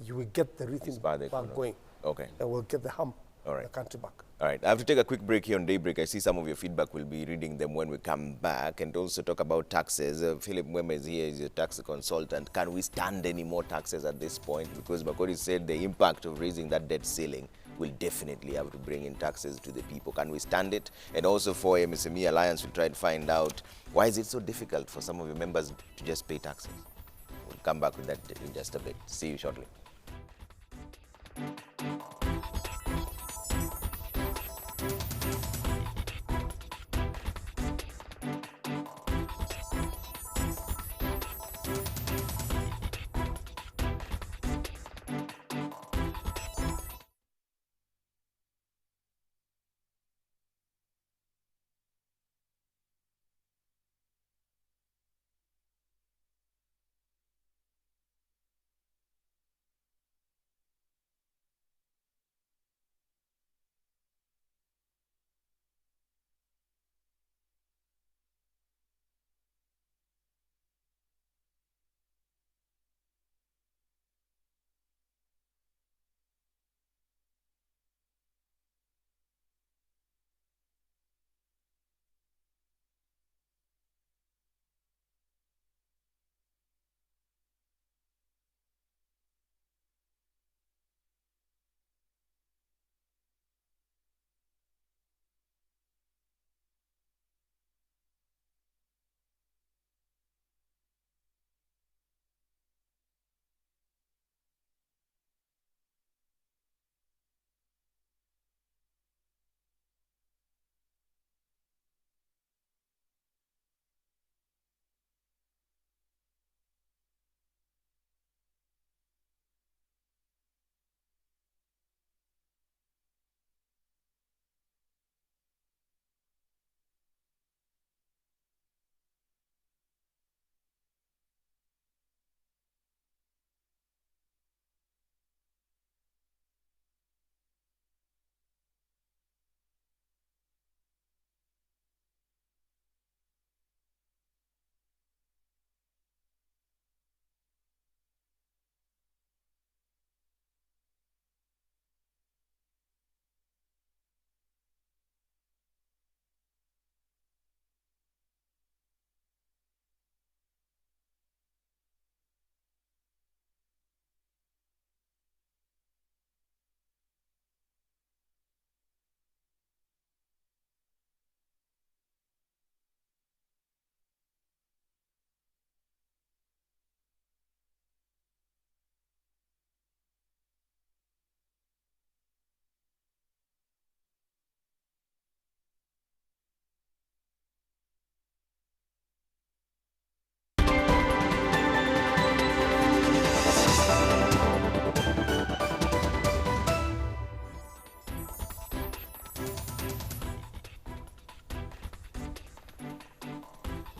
S2: you will get the rhythm
S1: Inspire the
S2: back
S1: economy.
S2: going.
S1: Okay.
S2: And we'll get the hum
S1: All
S2: of
S1: right.
S2: the country back.
S1: All right, I have to take a quick break here on Daybreak. I see some of your feedback. We'll be reading them when we come back, and also talk about taxes. Philip Mweme is here, he's a tax consultant. Can we stand any more taxes at this point? Because Makori said the impact of raising that debt ceiling will definitely have to bring in taxes to the people. Can we stand it? And also for MSME Alliance, we'll try to find out why is it so difficult for some of your members to just pay taxes. We'll come back with that in just a bit. See you shortly.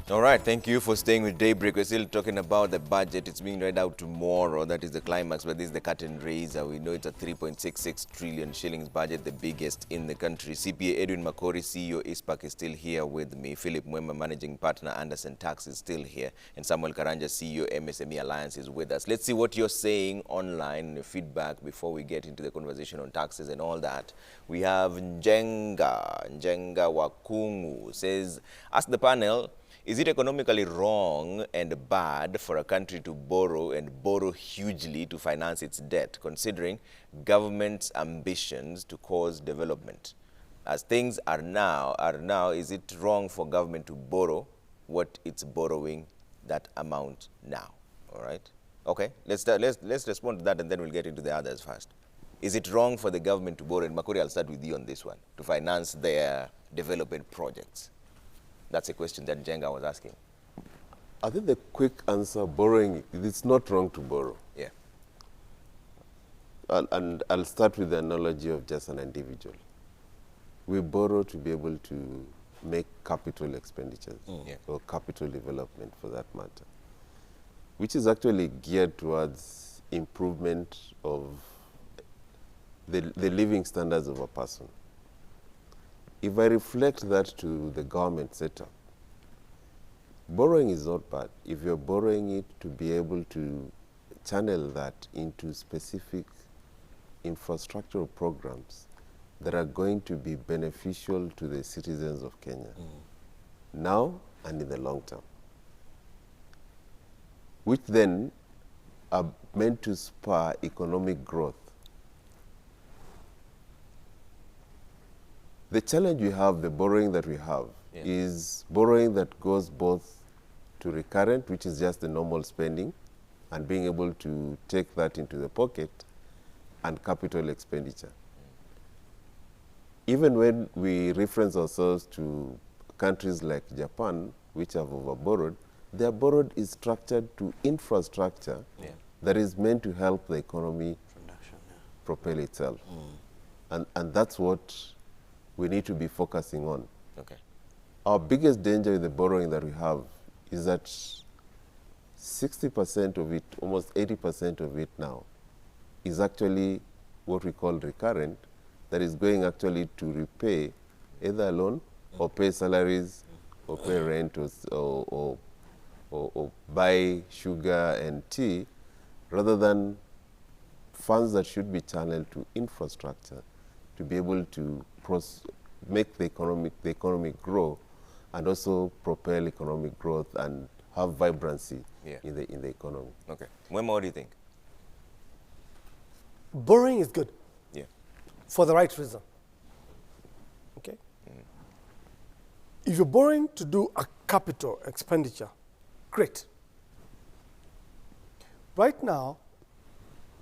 S1: All right, thank you for staying with Daybreak. We're still talking about the budget. It's being read out tomorrow. That is the climax, but this is the curtain raiser. We know it's a 3.66 trillion shillings budget, the biggest in the country. CPA Edwin Makori, CEO ISPAC, is still here with me. Philip Mwema, Managing Partner, Anderson Tax, is still here. And Samuel Karanja, CEO, MSME Alliance, is with us. Let's see what you're saying online, feedback, before we get into the conversation on taxes and all that. We have Njenga Wakungu says, ask the panel, is it economically wrong and bad for a country to borrow and borrow hugely to finance its debt, considering government's ambitions to cause development? As things are now, is it wrong for government to borrow what it's borrowing that amount now? All right. Okay. Let's respond to that, and then we'll get into the others first. Is it wrong for the government to borrow? And Makori, I'll start with you on this one, to finance their development projects. That's a question that Njenga was asking.
S3: I think the quick answer, borrowing, it's not wrong to borrow.
S1: Yeah.
S3: And I'll start with the analogy of just an individual. We borrow to be able to make capital expenditures or capital development for that matter, which is actually geared towards improvement of the living standards of a person. If I reflect that to the government setup, borrowing is not bad. If you're borrowing it to be able to channel that into specific infrastructural programs that are going to be beneficial to the citizens of Kenya, now and in the long term, which then are meant to spur economic growth. The challenge we have, the borrowing that we have, is borrowing that goes both to recurrent, which is just the normal spending, and being able to take that into the pocket, and capital expenditure. Even when we reference ourselves to countries like Japan, which have overborrowed, their borrowed is structured to infrastructure that is meant to help the economy propel itself. And that's what we need to be focusing on.
S1: Okay.
S3: Our biggest danger with the borrowing that we have is that 60% of it, almost 80% of it now, is actually what we call recurrent, that is going actually to repay either a loan or pay salaries or pay rent or buy sugar and tea, rather than funds that should be channeled to infrastructure to be able to make the economy grow, and also propel economic growth and have vibrancy in the economy.
S1: Okay. Mwema, what do you think?
S2: Borrowing is good.
S1: Yeah.
S2: For the right reason. Okay? If you're borrowing to do a capital expenditure, great. Right now,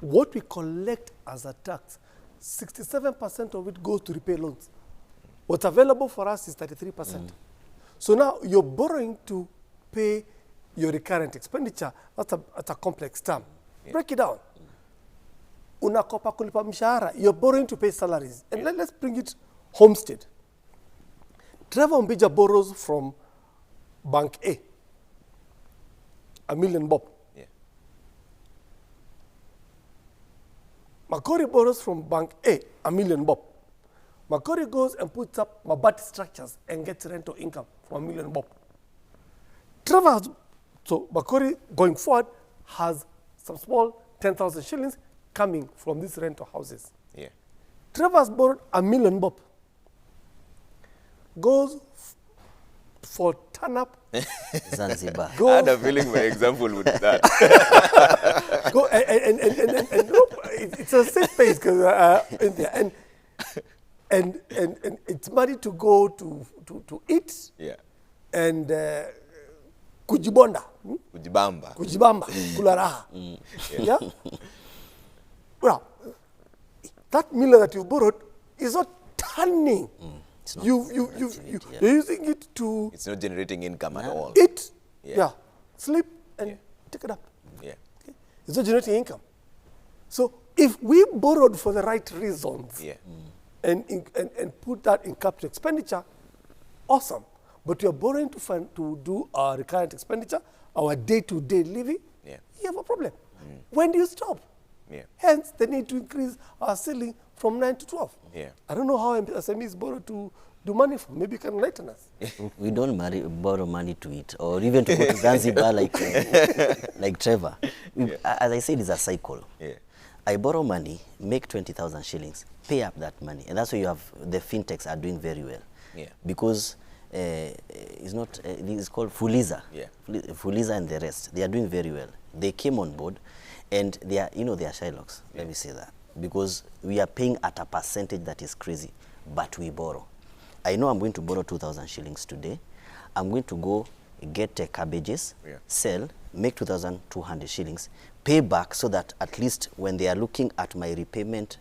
S2: what we collect as a tax, 67% of it goes to repay loans. What's available for us is 33%. So now you're borrowing to pay your recurrent expenditure. That's a complex term. Break it down. Unakopa kulipa mshahara, you're borrowing to pay salaries. And let's bring it homestead. Trevor Mbija borrows from Bank A, $1 million bob.
S1: Yeah.
S2: Makori borrows from Bank A, $1 million bob. Makori goes and puts up Mabati structures and gets rental income for $1 million bob. Trevor, so Makori going forward has some small 10,000 shillings coming from these rental houses.
S1: Yeah.
S2: Trevor's borrowed $1 million bob. Goes for turn up.
S4: Zanzibar.
S1: I had a feeling my example would be that.
S2: Go and look, it's a safe space because and it's money to go to eat.
S1: Yeah.
S2: And kujibonda, kujibamba, kula raha. Yeah. Well, that $1 million that you borrowed is not turning. You're using it to.
S1: It's not generating income at all.
S2: Eat, sleep, and take it up.
S1: Yeah.
S2: Okay? It's not generating income. So if we borrowed for the right reasons, and put that in capital expenditure, awesome. But you're borrowing to do our recurrent expenditure, our day-to-day living, you have a problem. When do you stop? Hence, the need to increase our ceiling from 9 to 12. I don't know how SMEs borrow to do money from. Maybe you can enlighten us.
S4: We don't borrow money to eat, or even to go to Zanzibar like Trevor. As I said, it's a cycle. I borrow money, make 20,000 shillings, pay up that money. And that's why you have the fintechs are doing very well. Because it's called Fuliza. Fuliza and the rest, they are doing very well. They came on board, and they are Shylocks, let me say that. Because we are paying at a percentage that is crazy, but we borrow. I know I'm going to borrow 2,000 shillings today. I'm going to go get cabbages, sell, make 2,200 shillings, pay back so that at least when they are looking at my repayment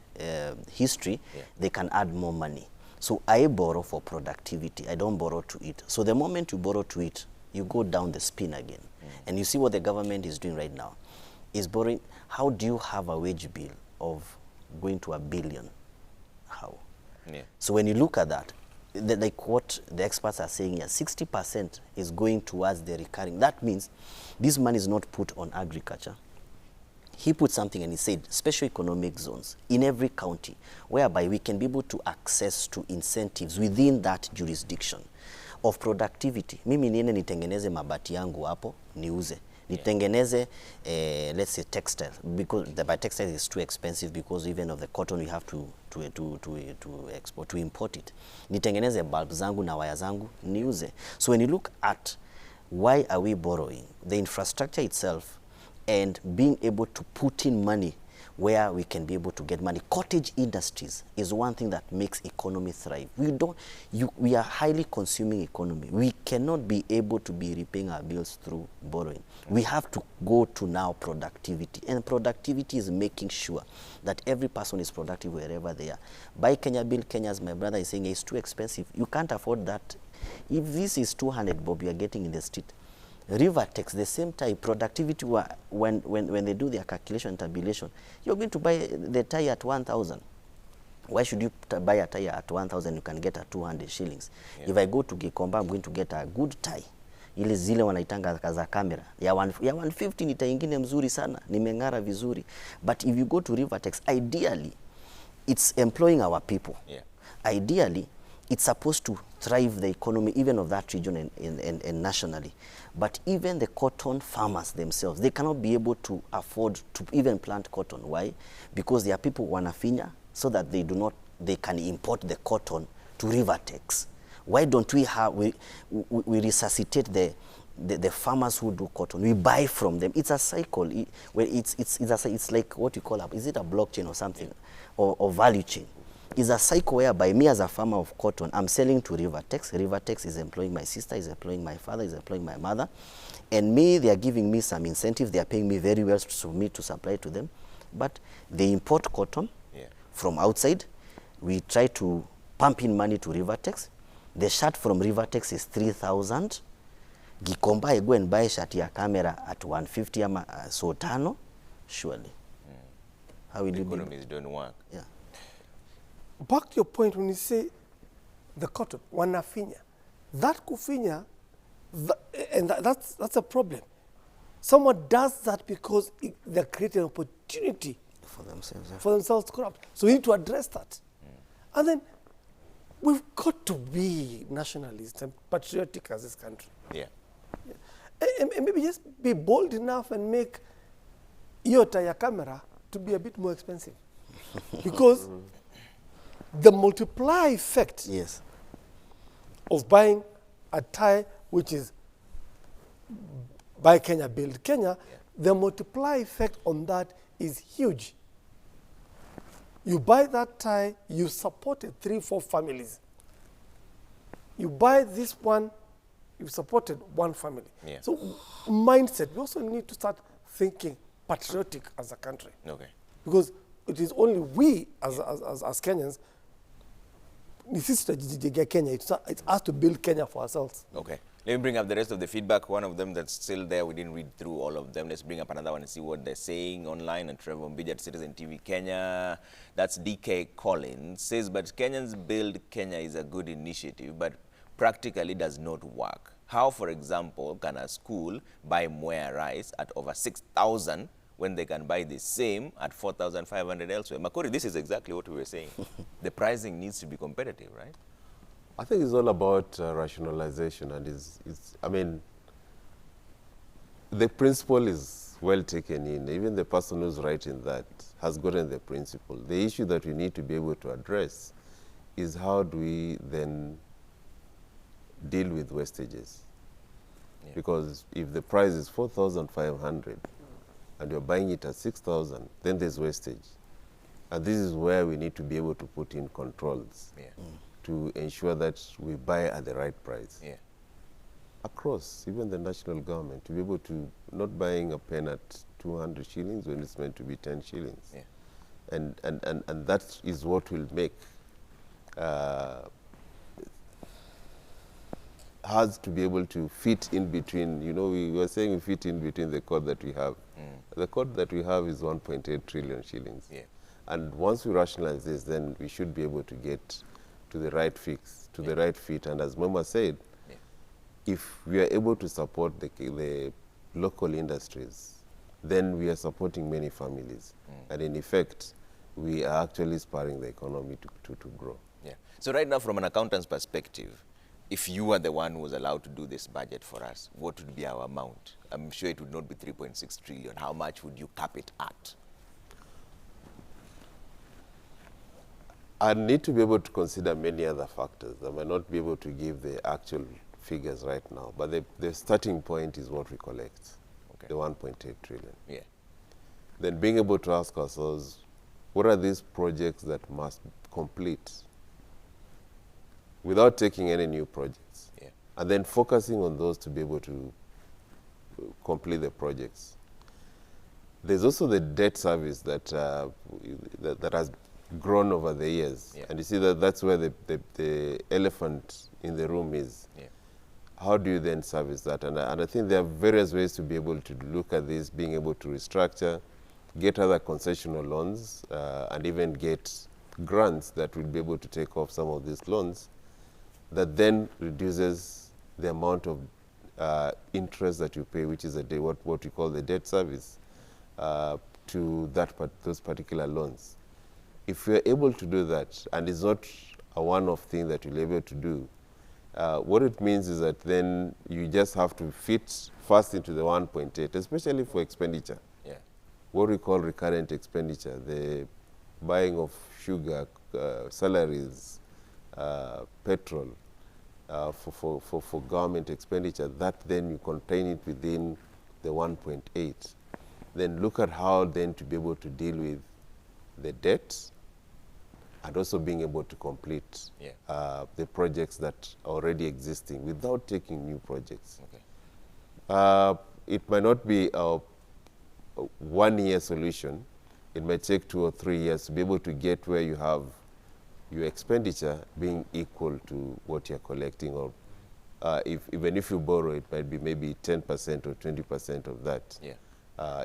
S4: history, they can add more money. So I borrow for productivity. I don't borrow to eat. So the moment you borrow to eat, you go down the spin again. And you see what the government is doing right now. Is borrowing. How do you have a wage bill of going to $1 billion? How? So when you look at that, like what the experts are saying here, 60% is going towards the recurring. That means this money is not put on agriculture. he put something and he said special economic zones in every county, whereby we can be able to access to incentives within that jurisdiction of productivity. Mimi niende nitengeneze mabati yangu hapo niuze. Nitengeneze let's say textile, because the textile is too expensive because even of the cotton we have to export, to import it. Nitengeneze bulb zangu na wire zangu niuze. So when you look at why are we borrowing, the infrastructure itself and being able to put in money where we can be able to get money. Cottage industries is one thing that makes economy thrive. We are highly consuming economy. We cannot be able to be repaying our bills through borrowing. We have to go to now productivity, and productivity is making sure that every person is productive wherever they are. Buy Kenya, build Kenya, as my brother is saying, it's too expensive. You can't afford that. If this is 200 bob you are getting in the street, Rivertex, the same type, productivity, when they do their calculation and tabulation, you're going to buy the tie at 1,000. Why should you buy a tie at 1,000? You can get at 200 shillings. Yeah. If I go to Gikomba, I'm going to get a good tie. Ile zile wanaitanga za kamera. Ya 150 ni tie ingine mzuri sana, nimeng'ara vizuri. But if you go to Rivertex, ideally, it's employing our people. Yeah. Ideally, it's supposed to thrive the economy even of that region and nationally. But even the cotton farmers themselves, they cannot be able to afford to even plant cotton. Why? Because there are people wanafinya so that they can import the cotton to Rivertex. Why don't we resuscitate the farmers who do cotton? We buy from them. It's a cycle. It's like what you call is it a blockchain or something, or value chain? Is a cycle whereby me as a farmer of cotton, I'm selling to Rivertex. Rivertex is employing my sister, is employing my father, is employing my mother. And me, they are giving me some incentive. They are paying me very well for me to supply to them. But they import cotton from outside. We try to pump in money to Rivertex. The shirt from Rivertex is 3,000. Gikomba, I go and buy shirt ya camera at 150 ama so tano. Surely. How will you do?
S1: Economies don't work.
S4: Yeah.
S2: Back to your point when you say the cotton, wanafinya. That kufinya, that's a problem. Someone does that because they're creating an opportunity
S4: for
S2: themselves to corrupt. So we need to address that. And then we've got to be nationalist and patriotic as this country.
S1: Yeah.
S2: And maybe just be bold enough and make your tire camera to be a bit more expensive. Because the multiply effect of buying a tie, which is buy Kenya, build Kenya, the multiply effect on that is huge. You buy that tie, you supported 3-4 families. You buy this one, you supported one family. Yeah. So mindset, we also need to start thinking patriotic as a country.
S1: Okay.
S2: Because it is only we as Kenyans, Kenya. It's us to build Kenya for ourselves.
S1: Okay. Let me bring up the rest of the feedback. One of them that's still there, we didn't read through all of them. Let's bring up another one and see what they're saying online. And Trevor Mbija at Citizen TV Kenya, that's DK Collins, says, but Kenyans Build Kenya is a good initiative, but practically does not work. How, for example, can a school buy Mwea rice at over 6,000 when they can buy the same at 4,500 elsewhere? Makori, this is exactly what we were saying. The pricing needs to be competitive, right?
S3: I think it's all about rationalization, and I mean, the principle is well taken in. Even the person who's writing that has gotten the principle. The issue that we need to be able to address is how do we then deal with wastages? Because if the price is 4,500 and you're buying it at 6,000, then there's wastage. And this is where we need to be able to put in controls to ensure that we buy at the right price. Across, even the national government, to be able to not buying a pen at 200 shillings when it's meant to be 10 shillings. And that is what will make has to be able to fit in between, you know, we were saying we fit in between the code that we have. The code that we have is 1.8 trillion shillings. And once we rationalize this, then we should be able to get to the right fix, to the right fit. And as Mama said, if we are able to support the local industries then we are supporting many families. And in effect, we are actually spurring the economy to grow.
S1: Yeah. So right now, from an accountant's perspective, if you were the one who was allowed to do this budget for us, what would be our amount? I'm sure it would not be 3.6 trillion. How much would you cap it at?
S3: I need to be able to consider many other factors. I might not be able to give the actual figures right now, but the starting point is what we collect,
S1: Okay.
S3: the 1.8 trillion.
S1: Yeah.
S3: Then being able to ask ourselves, what are these projects that must complete without taking any new projects?
S1: Yeah.
S3: And then focusing on those to be able to complete the projects. There's also the debt service that that has grown over the years.
S1: Yeah.
S3: And you see that's where the elephant in the room is.
S1: Yeah.
S3: How do you then service that? And I think there are various ways to be able to look at this, being able to restructure, get other concessional loans, and even get grants that will be able to take off some of these loans, that then reduces the amount of interest that you pay, which is what we call the debt service, to those particular loans. If we are able to do that, and it's not a one-off thing that you're able to do, what it means is that then you just have to fit first into the 1.8, especially for expenditure.
S1: Yeah.
S3: What we call recurrent expenditure, the buying of sugar, salaries, petrol, for government expenditure, that then you contain it within the 1.8. Then look at how then to be able to deal with the debt and also being able to complete the projects that are already existing without taking new projects.
S1: Okay.
S3: It might not be a one-year solution. It might take 2 or 3 years to be able to get where you have your expenditure being equal to what you're collecting, or even if you borrow, it might be maybe 10% or 20% of that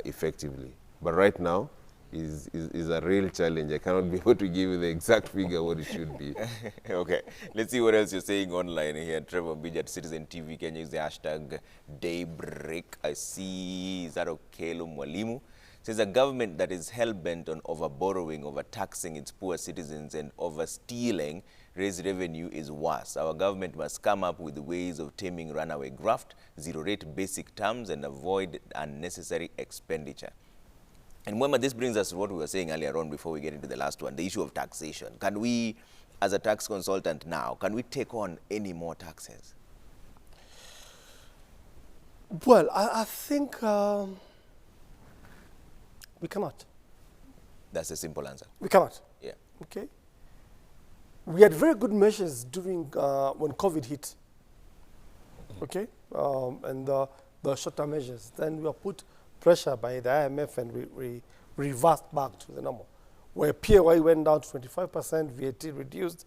S3: effectively. But right now is a real challenge. I cannot be able to give you the exact figure what it should be.
S1: Okay, let's see what else you're saying online here. Trevor Bij at Citizen TV Kenya is the hashtag Daybreak. I see, is that Okelo Mwalimu? Says a government that is hell-bent on over-borrowing, over-taxing its poor citizens and over-stealing raised revenue is worse. Our government must come up with ways of taming runaway graft, zero-rate basic terms, and avoid unnecessary expenditure. And Mwema, this brings us to what we were saying earlier on before we get into the last one, the issue of taxation. Can we, as a tax consultant now, can we take on any more taxes?
S2: Well, I think we cannot.
S1: That's a simple answer.
S2: We cannot.
S1: Yeah.
S2: Okay. We had very good measures during when COVID hit. Okay, and the short-term measures. Then we were put pressure by the IMF, and we reversed back to the normal, where PAY went down to 25%, VAT reduced,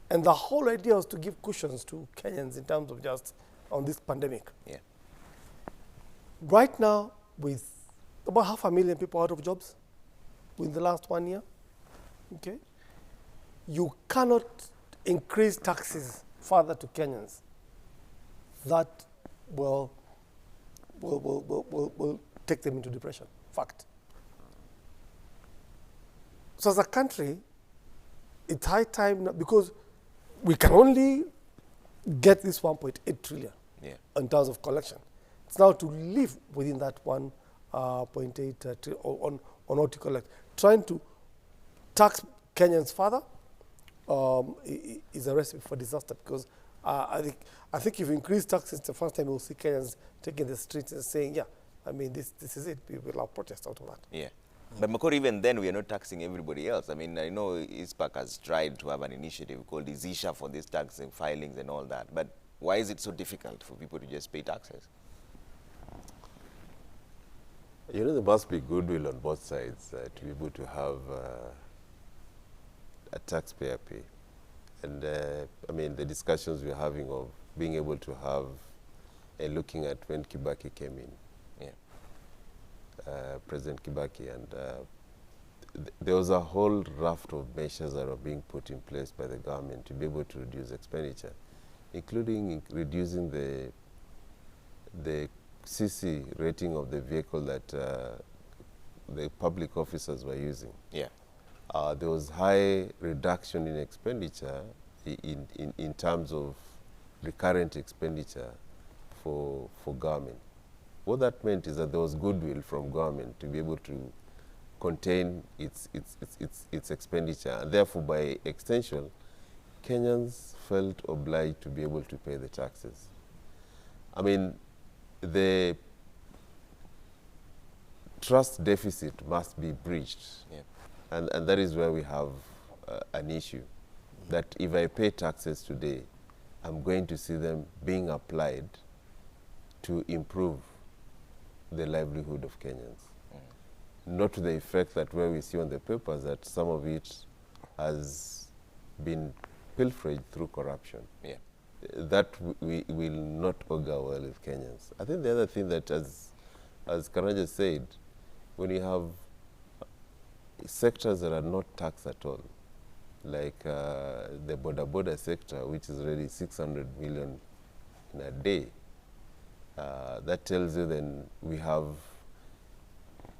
S2: and the whole idea was to give cushions to Kenyans in terms of just on this pandemic.
S1: Yeah.
S2: Right now, with about 500,000 people out of jobs within the last 1 year, okay, you cannot increase taxes further to Kenyans. That will take them into depression. Fact. So as a country, it's high time now, because we can only get this 1.8 trillion in terms of collection. It's now to live within that 1.8 trillion on what to collect. Trying to tax Kenyans further is a recipe for disaster, because I think if you increase taxes, the first time you'll see Kenyans taking the streets and saying, yeah, I mean, this is it. We will have protest out of that.
S1: Yeah. But Makori, even then, we are not taxing everybody else. I mean, I know ISPAC has tried to have an initiative called Izisha for these taxing filings and all that. But why is it so difficult for people to just pay taxes?
S3: You know, there must be goodwill on both sides to be able to have a taxpayer pay. And I mean, the discussions we're having of being able to have looking at when Kibaki came in, President Kibaki, and there was a whole raft of measures that were being put in place by the government to be able to reduce expenditure, including reducing the CC rating of the vehicle that the public officers were using.
S1: Yeah.
S3: There was high reduction in expenditure in terms of recurrent expenditure for government. What that meant is that there was goodwill from government to be able to contain its expenditure, and therefore, by extension, Kenyans felt obliged to be able to pay the taxes. I mean, the trust deficit must be breached, and that is where we have an issue, that if I pay taxes today, I'm going to see them being applied to improve the livelihood of Kenyans. Not to the effect that where we see on the papers that some of it has been pilfered through corruption.
S1: Yeah.
S3: That we will not augur well with Kenyans. I think the other thing that, as Karanja said, when you have sectors that are not taxed at all, like the border sector, which is already 600 million in a day, that tells you then we have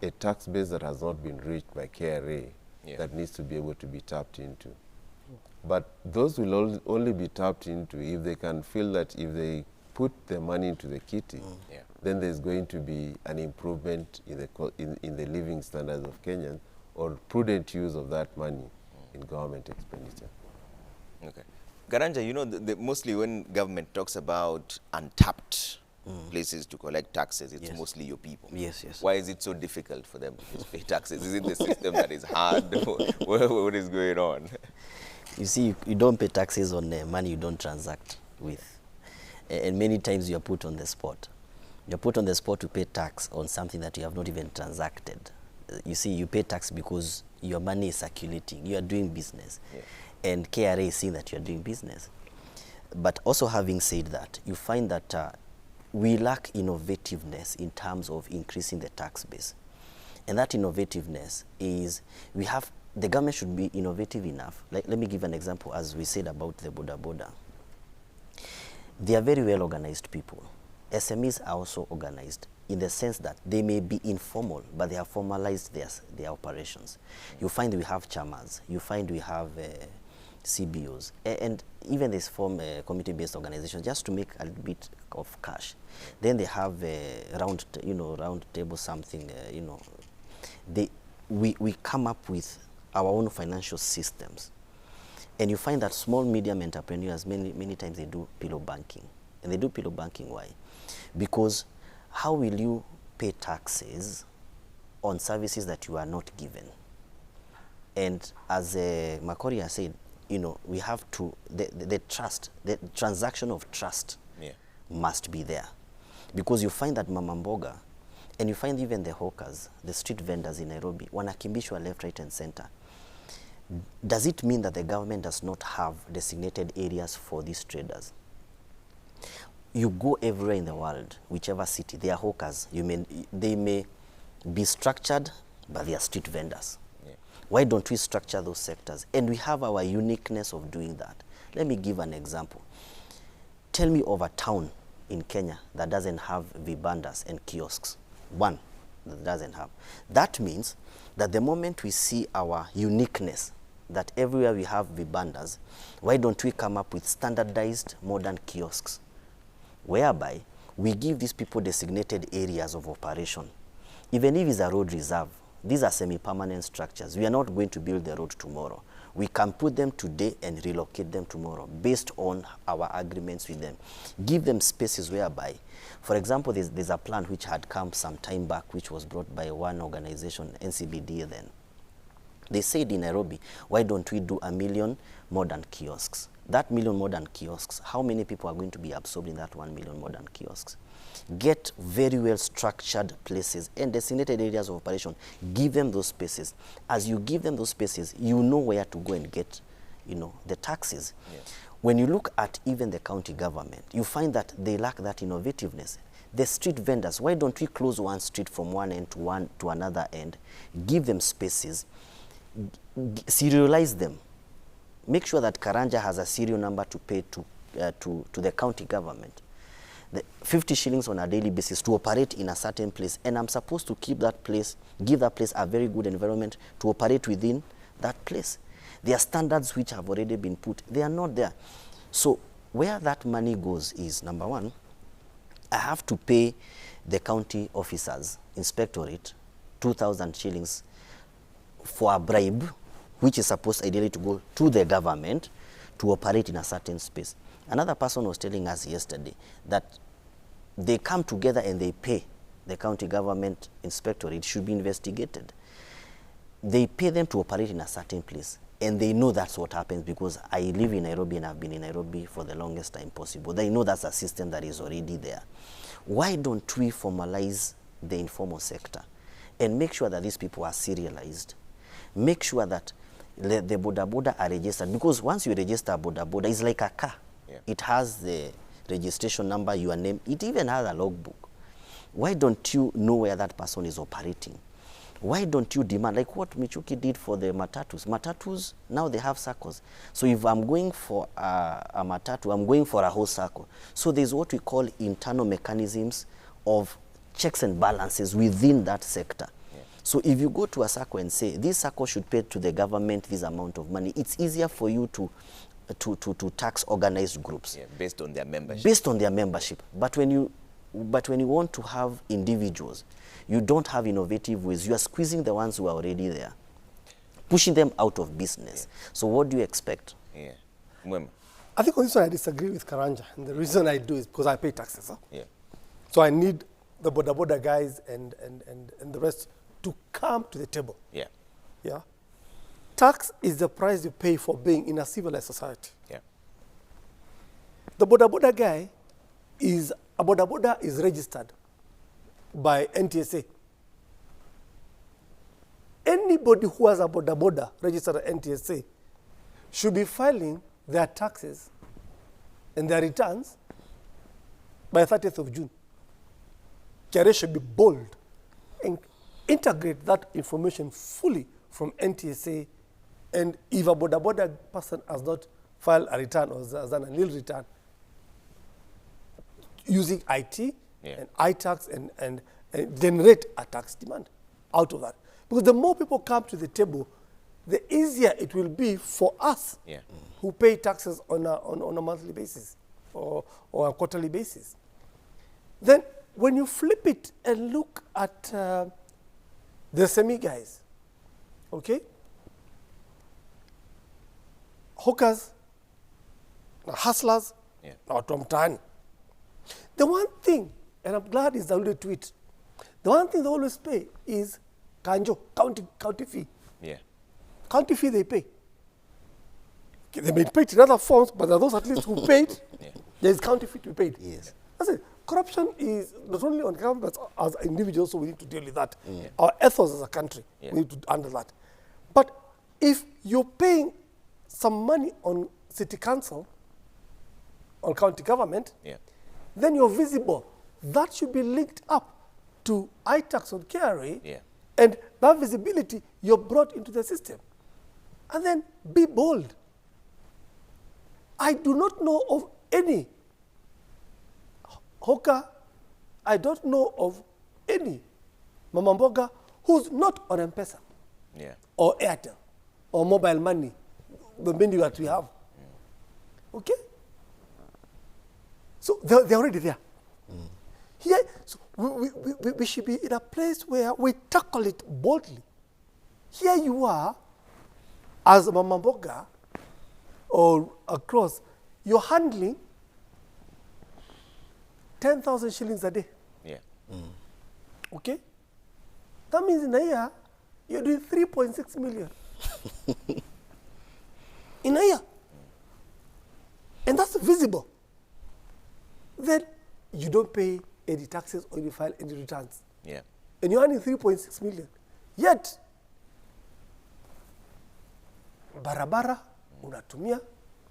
S3: a tax base that has not been reached by KRA that needs to be able to be tapped into. But those will only be tapped into if they can feel that if they put the money into the kitty, then there's going to be an improvement in the living standards of Kenyans, or prudent use of that money in government expenditure.
S1: Okay. Garanja, you know, mostly when government talks about untapped places to collect taxes, it's mostly your people.
S4: Yes, yes.
S1: Why is it so difficult for them to pay taxes? Is it the system that is hard? What is going on?
S4: You see, you don't pay taxes on money you don't transact with. And many times you are put on the spot. You're put on the spot to pay tax on something that you have not even transacted. You see, you pay tax because your money is circulating. You are doing business. And KRA is seeing that you are doing business. But also, having said that, you find that we lack innovativeness in terms of increasing the tax base. And that innovativeness is, the government should be innovative enough. Like, let me give an example, as we said about the border. They are very well organized people. SMEs are also organized in the sense that they may be informal, but they have formalized their operations. You find we have chamas, you find we have CBOs, and even this form community-based organizations just to make a little bit of cash. Then they have round table something, we come up with our own financial systems. And you find that small, medium entrepreneurs, many times they do pillow banking. And they do pillow banking, why? Because how will you pay taxes on services that you are not given? And as Makori has said, we have to, the transaction of trust must be there. Because you find that Mama Mboga, and you find even the hawkers, the street vendors in Nairobi, wanakimbishwa left, right, and center. Does it mean that the government does not have designated areas for these traders? You go everywhere in the world, whichever city, they are hawkers. They may be structured, but they are street vendors. Why don't we structure those sectors? And we have our uniqueness of doing that. Let me give an example. Tell me of a town in Kenya that doesn't have vibandas and kiosks. One that doesn't have. That means that the moment we see our uniqueness, that everywhere we have vibandas, why don't we come up with standardized modern kiosks, whereby we give these people designated areas of operation. Even if it's a road reserve, these are semi-permanent structures. We are not going to build the road tomorrow. We can put them today and relocate them tomorrow based on our agreements with them. Give them spaces whereby, for example, there's a plan which had come some time back, which was brought by one organization, NCBD then. They said in Nairobi, why don't we do 1 million modern kiosks? That 1 million modern kiosks, how many people are going to be absorbed in that 1 million modern kiosks? Get very well structured places and designated areas of operation. Give them those spaces. As you give them those spaces, you know where to go and get, the taxes. When you look at even the county government, you find that they lack that innovativeness. The street vendors, why don't we close one street from one end to another end, give them spaces, serialize them, make sure that Karanja has a serial number to pay to the county government. the 50 shillings on a daily basis to operate in a certain place, and I'm supposed to keep that place, give that place a very good environment to operate within that place. There are standards which have already been put. They are not there. So where that money goes is, number one, I have to pay the county officers, inspectorate, 2,000 shillings for a bribe, which is supposed ideally to go to the government to operate in a certain space. Another person was telling us yesterday that they come together and they pay the county government inspectorate. It should be investigated. They pay them to operate in a certain place, and they know that's what happens, because I live in Nairobi and I've been in Nairobi for the longest time possible. They know that's a system that is already there. Why don't we formalize the informal sector and make sure that these people are serialized? Make sure that the boda are registered, because once you register a boda, it's like a car. Yeah. It has the registration number, your name, it even has a logbook. Why don't you know where that person is operating? Why don't you demand, like what Michuki did for the matatus? Matatus, now they have circles. So if I'm going for a matatu, I'm going for a whole circle. So there's what we call internal mechanisms of checks and balances within that sector. Yeah. So if you go to a circle and say, this circle should pay to the government this amount of money, it's easier for you to tax organized groups. Yeah,
S1: based on their membership.
S4: Based on their membership. But when you want to have individuals, you don't have innovative ways. You are squeezing the ones who are already there, pushing them out of business. Yeah. So what do you expect?
S1: Yeah.
S2: I think on this one I disagree with Karanja. And the reason I do is because I pay taxes. Huh?
S1: Yeah.
S2: So I need the boda guys and the rest to come to the table.
S1: Yeah.
S2: Yeah. Tax is the price you pay for being in a civilized society.
S1: Yeah.
S2: The boda guy is, a boda is registered by NTSA. Anybody who has a boda registered at NTSA should be filing their taxes and their returns by 30th of June. KRA should be bold and integrate that information fully from NTSA. And if a boda person has not filed a return or has done a nil return, using IT and iTax and generate a tax demand out of that. Because the more people come to the table, the easier it will be for us who pay taxes on a monthly basis or a quarterly basis. Then when you flip it and look at the SME guys, okay? Hawkers, hustlers, or Tomtani. The one thing, and I'm glad it's alluded to it, the one thing they always pay is kanjo, county fee.
S1: Yeah.
S2: County fee they pay. Okay, they may pay it in other forms, but there are those at least who paid. There is county fee to be paid.
S4: Yes.
S2: That's it. Corruption is not only on government, but as individuals, so we need to deal with that. Our ethos as a country, we need to handle that. But if you're paying some money on city council, on county government, then you're visible. That should be linked up to iTax on KRA, and that visibility you're brought into the system. And then be bold. I do not know of any hawker, I don't know of any mama mboga who's not on M-Pesa or Airtel or mobile money, the menu that we have. Okay? So they're already there. Here, so we should be in a place where we tackle it boldly. Here you are, as a mama mboga or across, you're handling 10,000 shillings a day. Okay? That means in a year, you're doing 3.6 million. In a year. And that's visible. Then you don't pay any taxes or you file any returns. And you're earning 3.6 million. Yet, barabara, unatumia,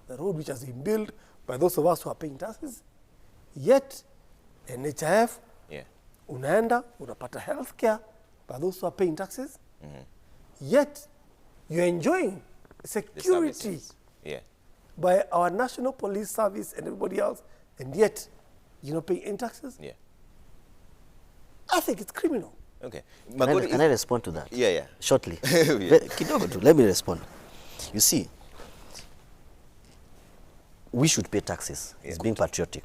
S2: the road which has been built by those of us who are paying taxes. Yet, NHIF, unaenda, unapata health care by those who are paying taxes. Yet, you're enjoying security by our national police service and everybody else, and yet you're not paying any taxes?
S1: Yeah.
S2: I think it's criminal.
S1: Okay.
S4: Can I respond to that?
S1: Yeah, yeah.
S4: Shortly.
S1: Yeah.
S4: Kidogo tu, let me respond. You see, we should pay taxes. It's being patriotic.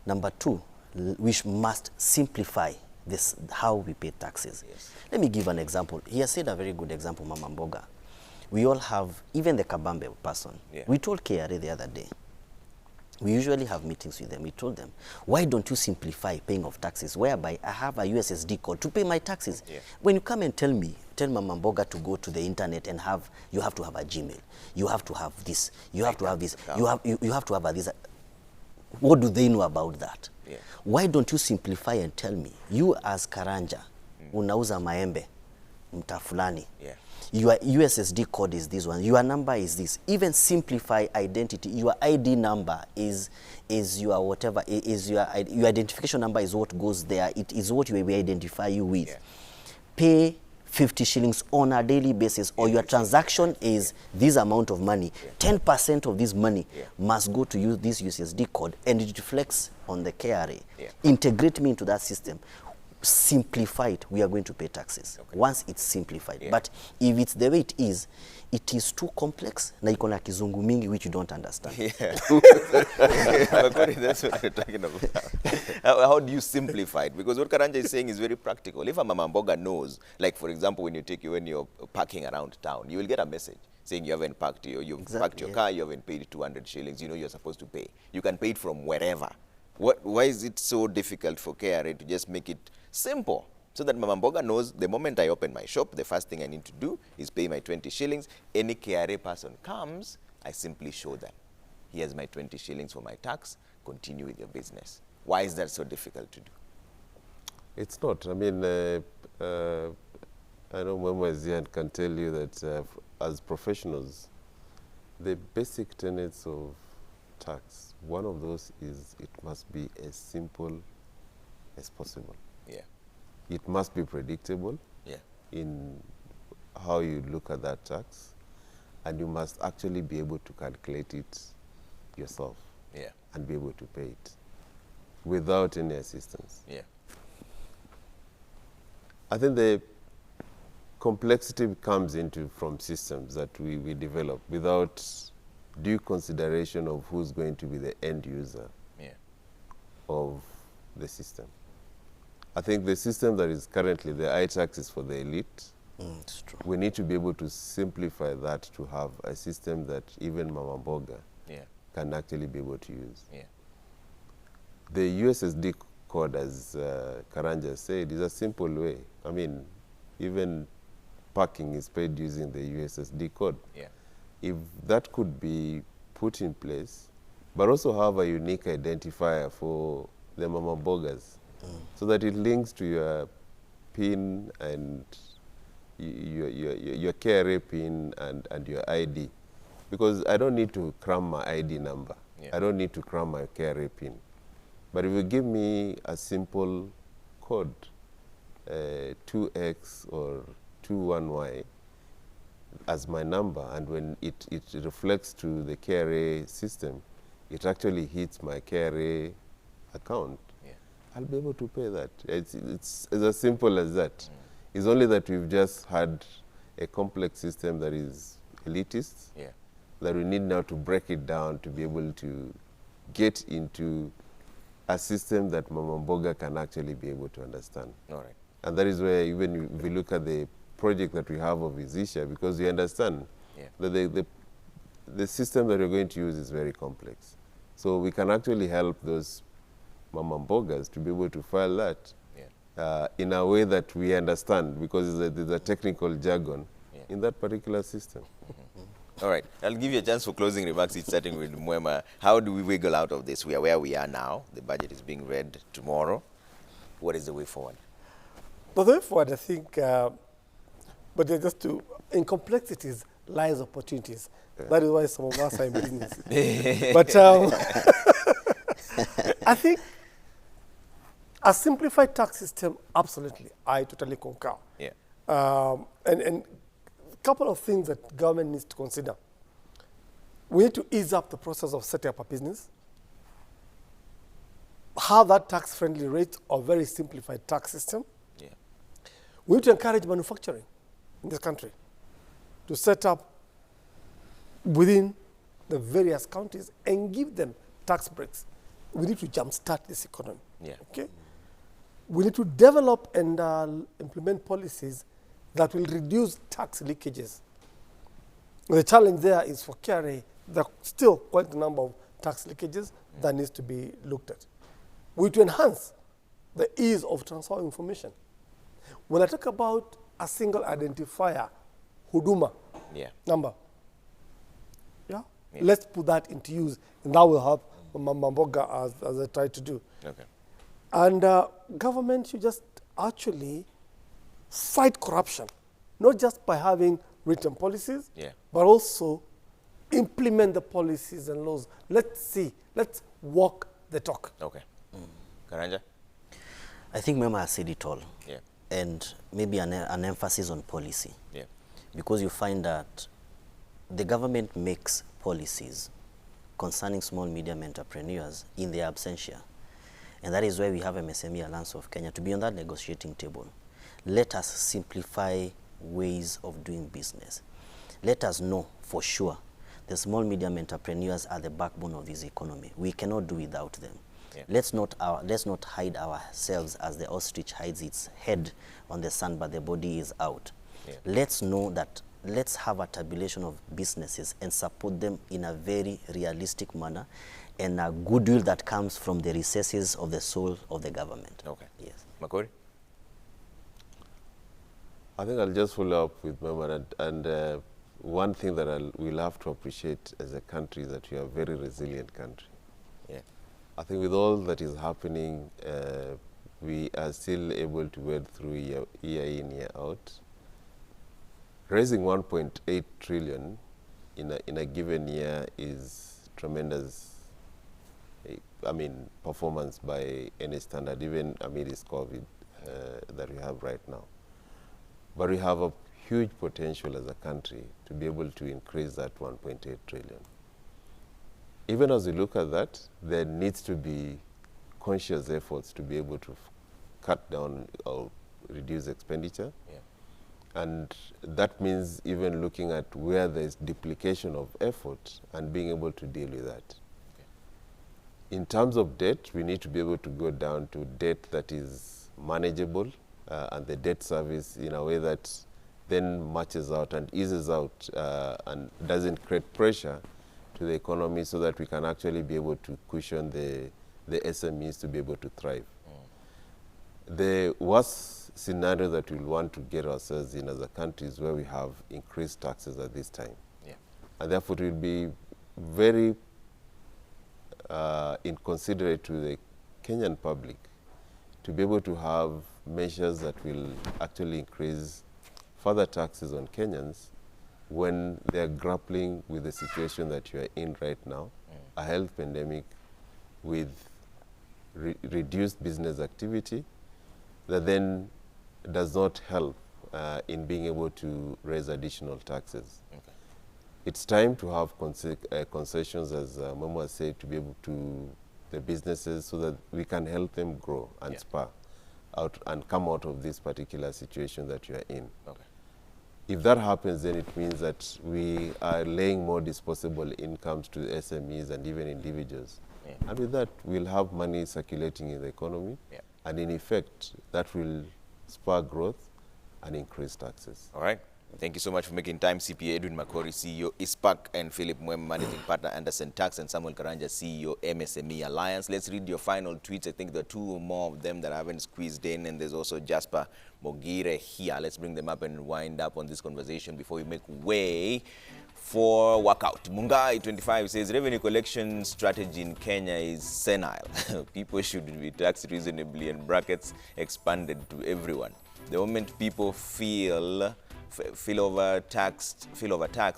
S4: Number two, we must simplify this, how we pay taxes.
S1: Yes.
S4: Let me give an example. He has said a very good example, Mama Mboga. We all have, even the Kabambe person.
S1: Yeah.
S4: We told KRA the other day, we usually have meetings with them. We told them, why don't you simplify paying of taxes, whereby I have a USSD code to pay my taxes?
S1: Yeah.
S4: When you come and tell Mama Mboga to go to the internet and you have to have a Gmail, you have to have this, you have to have this, you have to have this. What do they know about that?
S1: Yeah.
S4: Why don't you simplify and tell me, you as Karanja, unauza maembe, mta fulani,
S1: Yeah.
S4: your USSD code is this one, your number is this. Even simplify identity. Your ID number is your whatever, is your identification number is what goes there. It is what we identify you with.
S1: Yeah.
S4: Pay 50 shillings on a daily basis, or your transaction is this amount of money. 10% of this money must go to use this USSD code, and it reflects on the KRA.
S1: Yeah.
S4: Integrate me into that system. Simplify it, we are going to pay taxes.
S1: Okay.
S4: Once it's simplified.
S1: Yeah.
S4: But if it's the way it is too complex, na iko na kizungu mingi which you don't understand.
S1: Yeah. That's what we're talking about. How do you simplify it? Because what Karanja is saying is very practical. If a Mama Mboga knows, like for example, when you're parking around town, you will get a message saying you haven't parked you've parked your car, you haven't paid 200 shillings, you know you're supposed to pay. You can pay it from wherever. Why is it so difficult for KRA to just make it simple? So that Mama Mboga knows the moment I open my shop, the first thing I need to do is pay my 20 shillings. Any KRA person comes, I simply show them. Here's my 20 shillings for my tax. Continue with your business. Why is that so difficult to do?
S3: It's not. I mean, I know Mwema Zian can tell you that as professionals, the basic tenets of tax, one of those is it must be as simple as possible.
S1: Yeah.
S3: It must be predictable in how you look at that tax, and you must actually be able to calculate it yourself and be able to pay it without any assistance.
S1: Yeah.
S3: I think the complexity comes from systems that we develop without due consideration of who's going to be the end user of the system. I think the system that is currently the iTax is for the elite.
S4: It's true.
S3: We need to be able to simplify that to have a system that even Mama Mboga can actually be able to use.
S1: Yeah.
S3: The USSD code, as Karanja said, is a simple way. I mean, even parking is paid using the USSD code.
S1: Yeah.
S3: If that could be put in place, but also have a unique identifier for the Mama Mbogas, so that it links to your PIN and your KRA PIN and your ID. Because I don't need to cram my ID number. I don't need to cram my KRA PIN. But if you give me a simple code, 2X or 21Y, as my number, and when it reflects to the KRA system, it actually hits my KRA account, I'll be able to pay that. It's as simple as that. It's only that we've just had a complex system that is elitist, that we need now to break it down to be able to get into a system that Mama Mboga can actually be able to understand.
S1: All right.
S3: And that is where even if we look at the project that we have of Izisha, because we understand that the system that we're going to use is very complex. So we can actually help those Mama Mbogas to be able to file that in a way that we understand, because there's a technical jargon in that particular system.
S1: All right. I'll give you a chance for closing remarks, starting with Mwema. How do we wiggle out of this? We are where we are now. The budget is being read tomorrow. What is the way forward?
S2: The way forward, I think, but just in complexities lies opportunities. That is why some of us are in business. But I think a simplified tax system, absolutely, I totally concur. And a couple of things that government needs to consider. We need to ease up the process of setting up a business. have that tax-friendly rate or very simplified tax system.
S1: Yeah.
S2: We need to encourage manufacturing in this country to set up within the various counties and give them tax breaks. We need to jumpstart this economy.
S1: Yeah.
S2: Okay? We need to develop and implement policies that will reduce tax leakages. The challenge there is for KRA, there are still quite a number of tax leakages that needs to be looked at. We need to enhance the ease of transfer of information. When I talk about a single identifier, Huduma number, let's put that into use, and that will help Mamboga as I try to do.
S1: Okay.
S2: And government should just actually fight corruption, not just by having written policies, but also implement the policies and laws. Let's walk the talk.
S1: Okay. Karanja?
S4: I think Mema has said it all.
S1: Yeah.
S4: And maybe an emphasis on policy.
S1: Yeah.
S4: Because you find that the government makes policies concerning small medium entrepreneurs in their absentia. And that is why we have MSME Alliance of Kenya to be on that negotiating table. Let us simplify ways of doing business. Let us know for sure the small medium entrepreneurs are the backbone of this economy. We cannot do without them. Yeah. Let's not hide ourselves as the ostrich hides its head on the sun, but the body is out. Yeah. Let's know that, let's have a tabulation of businesses and support them in a very realistic manner and a goodwill that comes from the recesses of the soul of the government.
S1: Okay.
S4: Yes.
S1: Makori?
S3: I think I'll just follow up with Mema, and one thing that we'll have to appreciate as a country is that we are a very resilient country.
S1: Yeah.
S3: I think with all that is happening, we are still able to wade through year in, year out. Raising 1.8 trillion in a given year is tremendous, performance by any standard, even amid this COVID that we have right now. But we have a huge potential as a country to be able to increase that 1.8 trillion. Even as we look at that, there needs to be conscious efforts to be able to cut down or reduce expenditure.
S1: Yeah.
S3: And that means even looking at where there's duplication of effort and being able to deal with that. Okay. In terms of debt, we need to be able to go down to debt that is manageable and the debt service in a way that then matches out and eases out and doesn't create pressure to the economy, so that we can actually be able to cushion the SMEs to be able to thrive. The worst scenario that we'll want to get ourselves in as a country is where we have increased taxes at this time.
S1: Yeah.
S3: And therefore it will be very inconsiderate to the Kenyan public to be able to have measures that will actually increase further taxes on Kenyans when they're grappling with the situation that you are in right now, a health pandemic with reduced business activity that then does not help in being able to raise additional taxes. Okay. It's time to have concessions, as Momo has said, to be able to the businesses so that we can help them grow and spur out and come out of this particular situation that you are in.
S1: Okay.
S3: If that happens, then it means that we are laying more disposable incomes to SMEs and even individuals. Yeah. And with that, we'll have money circulating in the economy. Yeah. And in effect, that will spur growth and increase taxes.
S1: All right. Thank you so much for making time. CPA Edwin Makori, CEO, ISPAC, and Philip Mwem, Managing Partner, Anderson Tax, and Samuel Karanja, CEO, MSME Alliance. Let's read your final tweets. I think there are two or more of them that I haven't squeezed in, and there's also Jasper Mogire here. Let's bring them up and wind up on this conversation before we make way for workout. Mungai 25 says, revenue collection strategy in Kenya is senile. People should be taxed reasonably and brackets expanded to everyone. The moment people feel overtaxed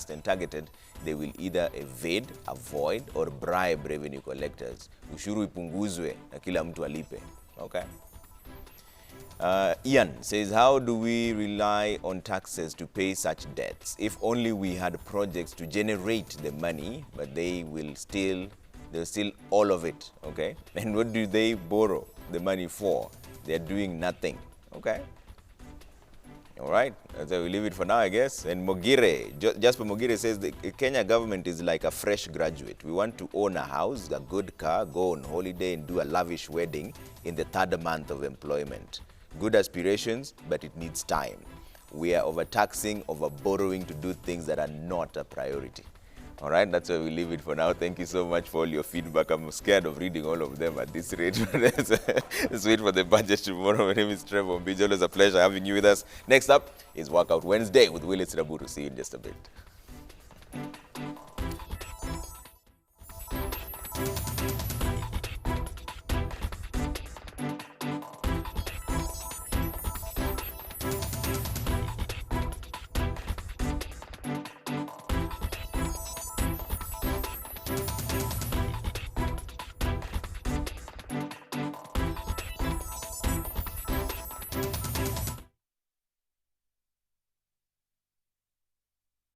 S1: and targeted, they will either evade, avoid, or bribe revenue collectors. Ushuru ipunguzwe na kila mtu alipe. Okay. Ian says, how do we rely on taxes to pay such debts? If only we had projects to generate the money, but they will still There's still all of it, okay? And what do they borrow the money for? They're doing nothing, okay? All right, so we leave it for now, I guess. And Mogire, Jasper Mogire says the Kenya government is like a fresh graduate. We want to own a house, a good car, go on holiday and do a lavish wedding in the third month of employment. Good aspirations, but it needs time. We are overtaxing, over-borrowing to do things that are not a priority. All right, that's where we leave it for now. Thank you so much for all your feedback. I'm scared of reading all of them at this rate. Let's wait for the budget tomorrow. My name is Trevor Mbij. Always a pleasure having you with us. Next up is Workout Wednesday with Willis Raburu. See you in just a bit.